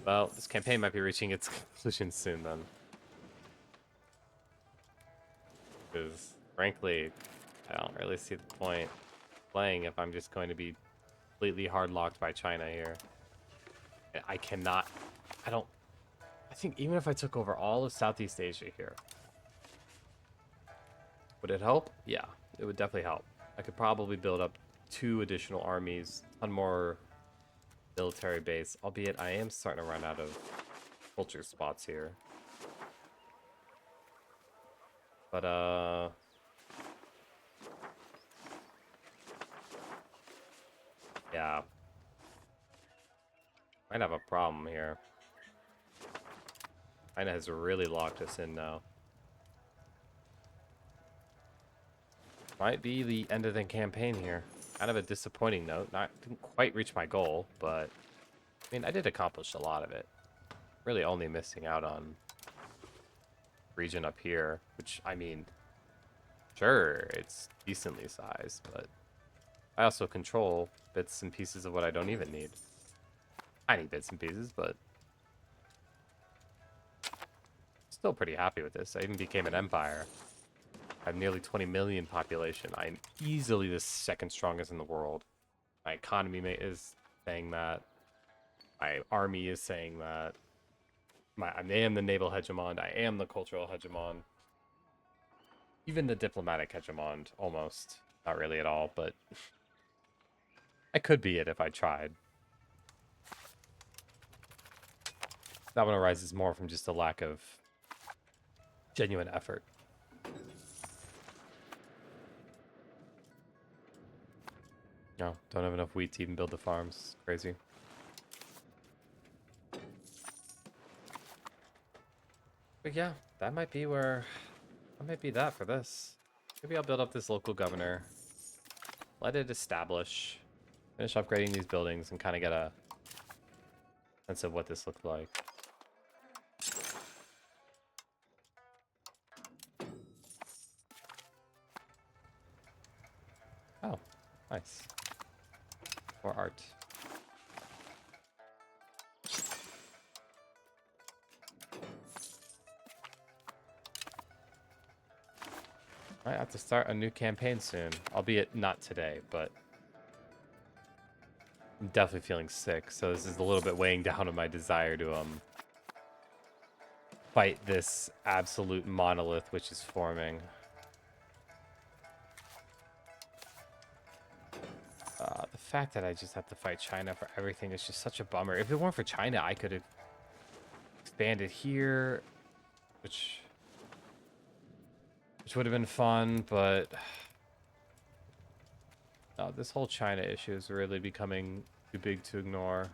A: Well, this campaign might be reaching its conclusion soon then. Because, frankly, I don't really see the point playing if I'm just going to be completely hard-locked by China here. I cannot... I think even if I took over all of Southeast Asia here, would it help? Yeah, it would definitely help. I could probably build up 2 additional armies, one more military base, albeit I am starting to run out of culture spots here. But, yeah. Might have a problem here. China has really locked us in now. Might be the end of the campaign here. Kind of a disappointing note. Didn't quite reach my goal, but I mean, I did accomplish a lot of it. Really only missing out on region up here, which, I mean, sure, it's decently sized, but I also control bits and pieces of what I don't even need. Tiny bits and pieces, but still pretty happy with this. I even became an empire. I have nearly 20 million population. I'm easily the 2nd strongest in the world. My economy is saying that. My army is saying that. I am the naval hegemon. I am the cultural hegemon. Even the diplomatic hegemon, almost. Not really at all, but I could be it if I tried. That one arises more from just a lack of genuine effort. No, don't have enough wheat to even build the farms. Crazy. But yeah, that might be that for this. Maybe I'll build up this local governor. Let it establish. Finish upgrading these buildings and kind of get a sense of what this looks like. Oh, nice. More art. I have to start a new campaign soon. Albeit not today, but I'm definitely feeling sick, so this is a little bit weighing down on my desire to fight this absolute monolith which is forming. The fact that I just have to fight China for everything is just such a bummer. If it weren't for China, I could have expanded here, which would have been fun, but this whole China issue is really becoming too big to ignore.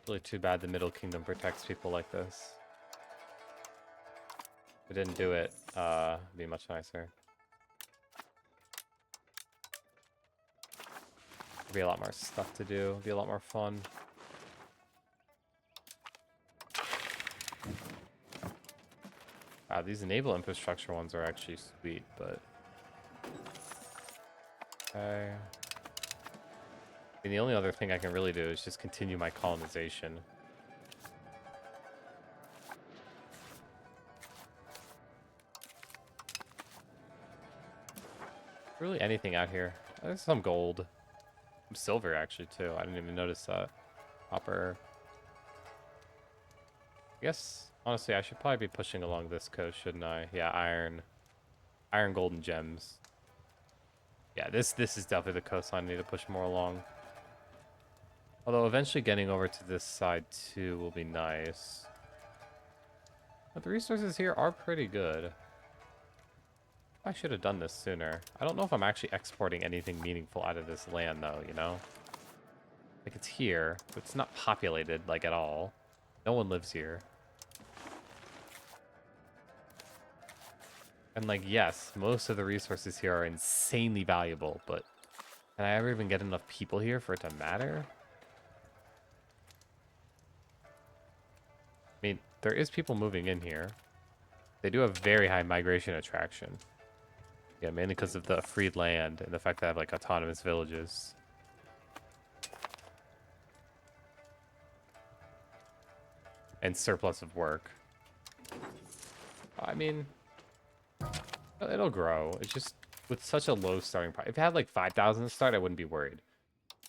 A: Really too bad the Middle Kingdom protects people like this. If it didn't do it, it'd be much nicer. Be a lot more stuff to do. Be a lot more fun. These naval infrastructure ones are actually sweet, but... Okay. I mean, the only other thing I can really do is just continue my colonization. Really anything out here. There's some gold. Some silver, actually, too. I didn't even notice that. Copper. I guess, honestly, I should probably be pushing along this coast, shouldn't I? Yeah, iron. Iron, gold, and gems. Yeah, this is definitely the coastline I need to push more along. Although eventually getting over to this side, too, will be nice. But the resources here are pretty good. I should have done this sooner. I don't know if I'm actually exporting anything meaningful out of this land, though, you know? Like, it's here, but it's not populated, like, at all. No one lives here. And, like, yes, most of the resources here are insanely valuable, but can I ever even get enough people here for it to matter? I mean, there is people moving in here. They do have very high migration attraction. Yeah, mainly because of the freed land and the fact that I have, like, autonomous villages. And surplus of work. I mean, it'll grow. It's just with such a low starting price. If it had like 5,000 to start, I wouldn't be worried.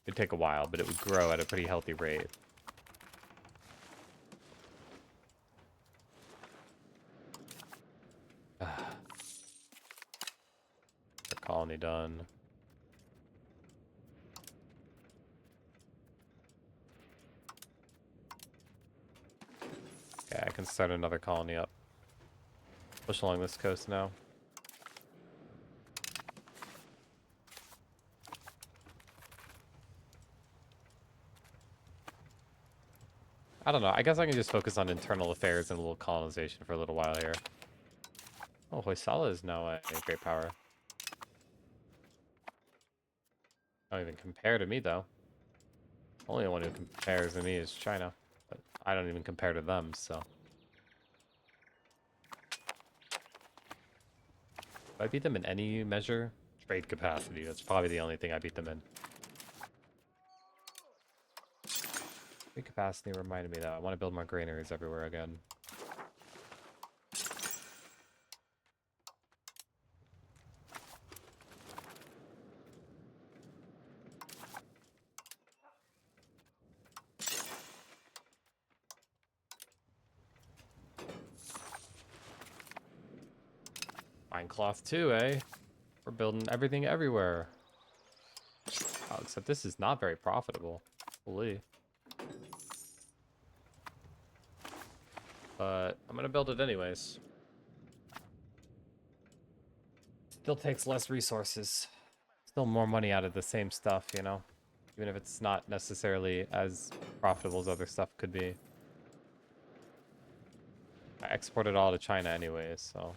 A: It'd take a while, but it would grow at a pretty healthy rate. The colony done. Okay, I can start another colony up. Push along this coast now. I don't know. I guess I can just focus on internal affairs and a little colonization for a little while here. Oh, Hoysala is now a great power. Don't even compare to me, though. Only one who compares to me is China. But I don't even compare to them, so... Do I beat them in any measure? Trade capacity. That's probably the only thing I beat them in. Trade capacity reminded me that I want to build more granaries everywhere again. Minecloth too, eh? We're building everything everywhere. Oh, except this is not very profitable. Holy. But I'm gonna build it anyways. Still takes less resources. Still more money out of the same stuff, you know? Even if it's not necessarily as profitable as other stuff could be. I export it all to China anyways, so...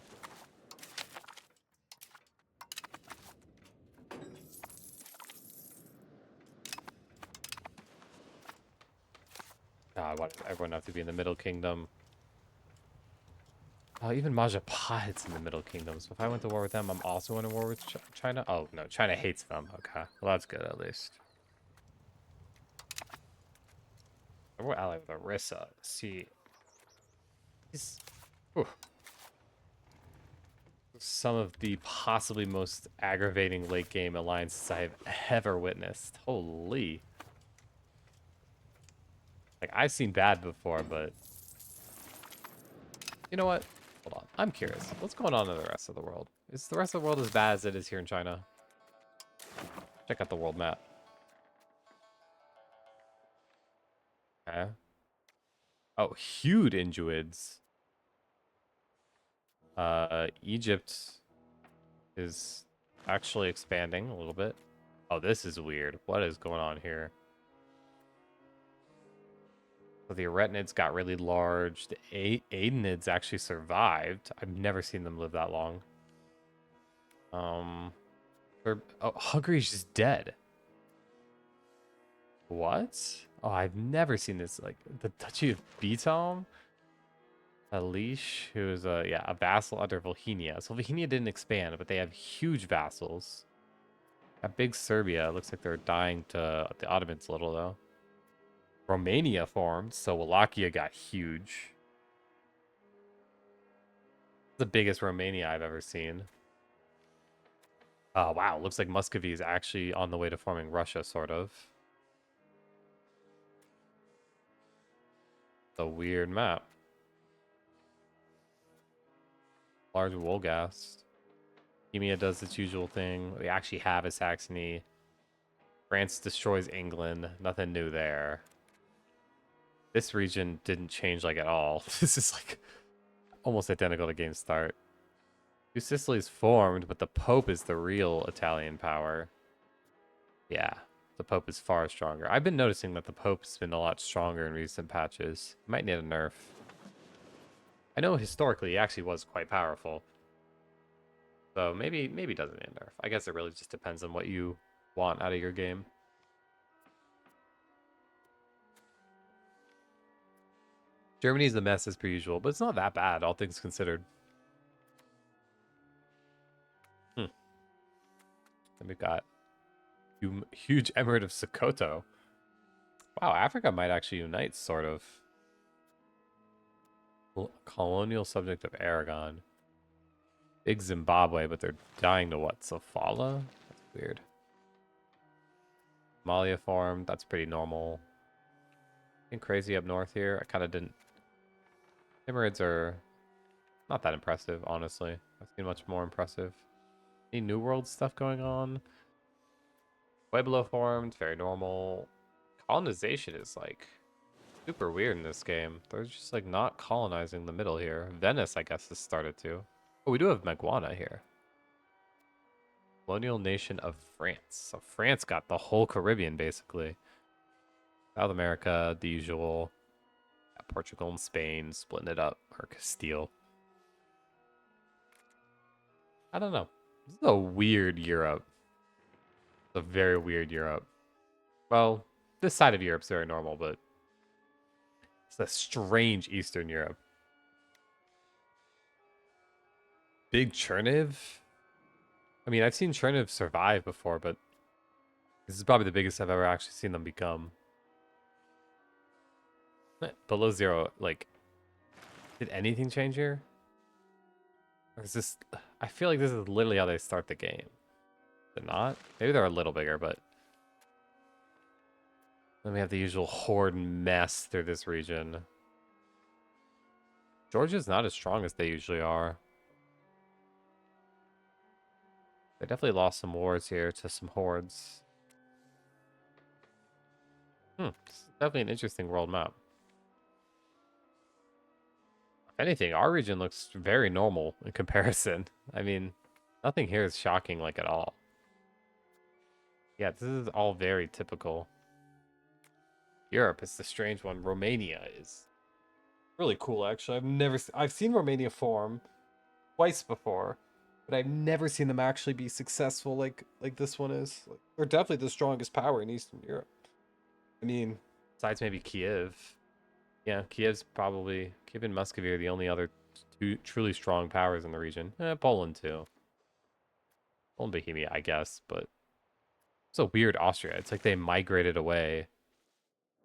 A: God, why does everyone have to be in the Middle Kingdom? Oh, even Majapahit's in the Middle Kingdom, so if I went to war with them, I'm also in a war with China? Oh, no, China hates them. Okay, well, that's good, at least. We're allied with Orissa. See, he's... Whew. Some of the possibly most aggravating late-game alliances I have ever witnessed. Holy. Like, I've seen bad before, but... You know what? Hold on. I'm curious. What's going on in the rest of the world? Is the rest of the world as bad as it is here in China? Check out the world map. Okay. Oh, huge Injuids. Egypt is actually expanding a little bit. Oh, this is weird. What is going on here? So the Arachnids got really large. The Aidenids actually survived. I've never seen them live that long. Oh, Hungary's just dead. What? Oh, I've never seen this. Like, the Duchy of Beethoven? Alish, who is a vassal under Volhynia. So Volhynia didn't expand, but they have huge vassals. That big Serbia looks like they're dying to the Ottomans a little though. Romania formed, so Wallachia got huge. The biggest Romania I've ever seen. Oh wow, looks like Muscovy is actually on the way to forming Russia, sort of. A weird map. Large Wolgast. Bohemia does its usual thing. We actually have a Saxony. France destroys England. Nothing new there. This region didn't change like at all. This is like almost identical to game start. New Sicily's formed, but the Pope is the real Italian power. Yeah, the Pope is far stronger. I've been noticing that the Pope's been a lot stronger in recent patches. Might need a nerf. I know historically he actually was quite powerful. So maybe doesn't need a nerf. I guess it really just depends on what you want out of your game. Germany's a mess as per usual, but it's not that bad, all things considered. Hmm. And we've got huge emirate of Sokoto. Wow, Africa might actually unite, sort of. Colonial subject of Aragon. Big Zimbabwe, but they're dying to what? Sofala? That's weird. Somalia formed. That's pretty normal. Getting crazy up north here. I kind of didn't. Emirates are not that impressive, honestly. I've seen much more impressive. Any New World stuff going on? Pueblo formed. Very normal. Colonization is like super weird in this game. They're just like not colonizing the middle here. Venice, I guess, has started to. Oh, we do have Maguana here. Colonial nation of France. So France got the whole Caribbean, basically. South America, the usual. Portugal and Spain splitting it up. Or Castile. I don't know. This is a weird Europe. It's a very weird Europe. Well, this side of Europe's very normal, but it's a strange Eastern Europe. Big Cherniv? I mean, I've seen Cherniv survive before, but this is probably the biggest I've ever actually seen them become. Below zero, like, did anything change here? Or is this... I feel like this is literally how they start the game. They're not? Maybe they're a little bigger, but... Then we have the usual horde mess through this region. Georgia's not as strong as they usually are. They definitely lost some wars here to some hordes. It's definitely an interesting world map. If anything, our region looks very normal in comparison. I mean, nothing here is shocking like at all. Yeah, this is all very typical. Europe is the strange one. Romania is really cool, actually. I've seen Romania form twice before, but I've never seen them actually be successful like this one is. Like, they're definitely the strongest power in Eastern Europe. I mean, besides maybe Kiev. Yeah, Kiev and Muscovy are the only other two truly strong powers in the region. Poland too. Poland, Bohemia, I guess, but it's a weird Austria. It's like they migrated away.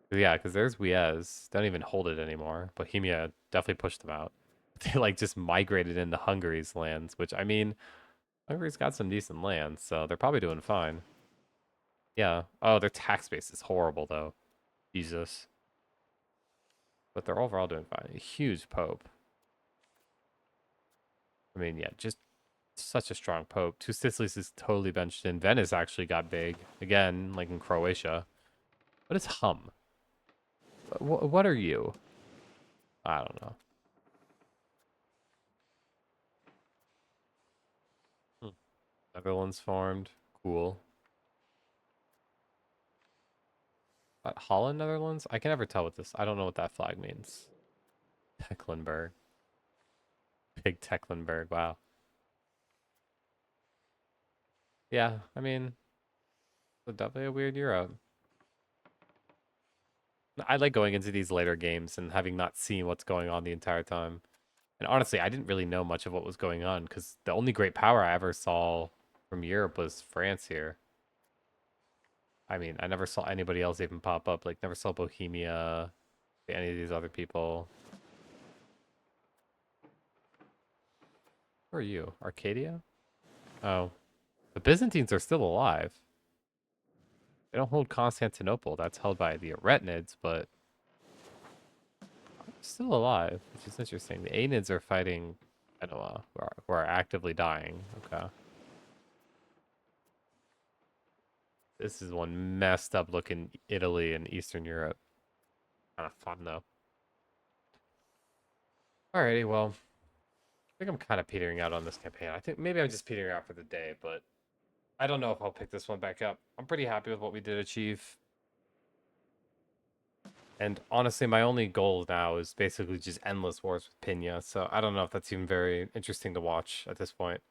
A: Yeah, because there's Wiez. They don't even hold it anymore. Bohemia definitely pushed them out. They like just migrated into Hungary's lands, which I mean, Hungary's got some decent lands, so they're probably doing fine. Yeah. Oh, their tax base is horrible though. Jesus. But they're overall doing fine. A huge pope. I mean, yeah, just such a strong pope. Two Sicilies is totally benched in. Venice actually got big. Again, like in Croatia. What is hum? What are you? I don't know. Hmm. Netherlands formed. Cool. Holland, Netherlands? I can never tell what this... I don't know what that flag means. Tecklenburg. Big Tecklenburg. Wow. Yeah, I mean... definitely a weird Euro. I like going into these later games and having not seen what's going on the entire time. And honestly, I didn't really know much of what was going on because the only great power I ever saw from Europe was France here. I mean, I never saw anybody else even pop up. Like, never saw Bohemia, any of these other people. Who are you? Arcadia? Oh, the Byzantines are still alive. They don't hold Constantinople. That's held by the Arachnids, but still alive, which is interesting. The Aenids are fighting Genoa, who are actively dying. Okay. This is one messed up looking Italy and Eastern Europe. Kind of fun, though. Alrighty, well, I think I'm kind of petering out on this campaign. I think maybe I'm just petering out for the day, but I don't know if I'll pick this one back up. I'm pretty happy with what we did achieve. And honestly, my only goal now is basically just endless wars with Pina. So I don't know if that's even very interesting to watch at this point.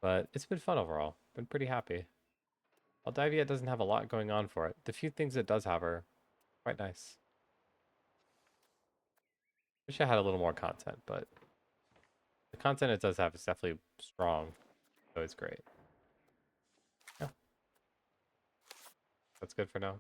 A: But it's been fun overall. Been pretty happy. Dai Viet doesn't have a lot going on for it. The few things it does have are quite nice. Wish I had a little more content, but the content it does have is definitely strong. So it's great. Yeah, that's good for now.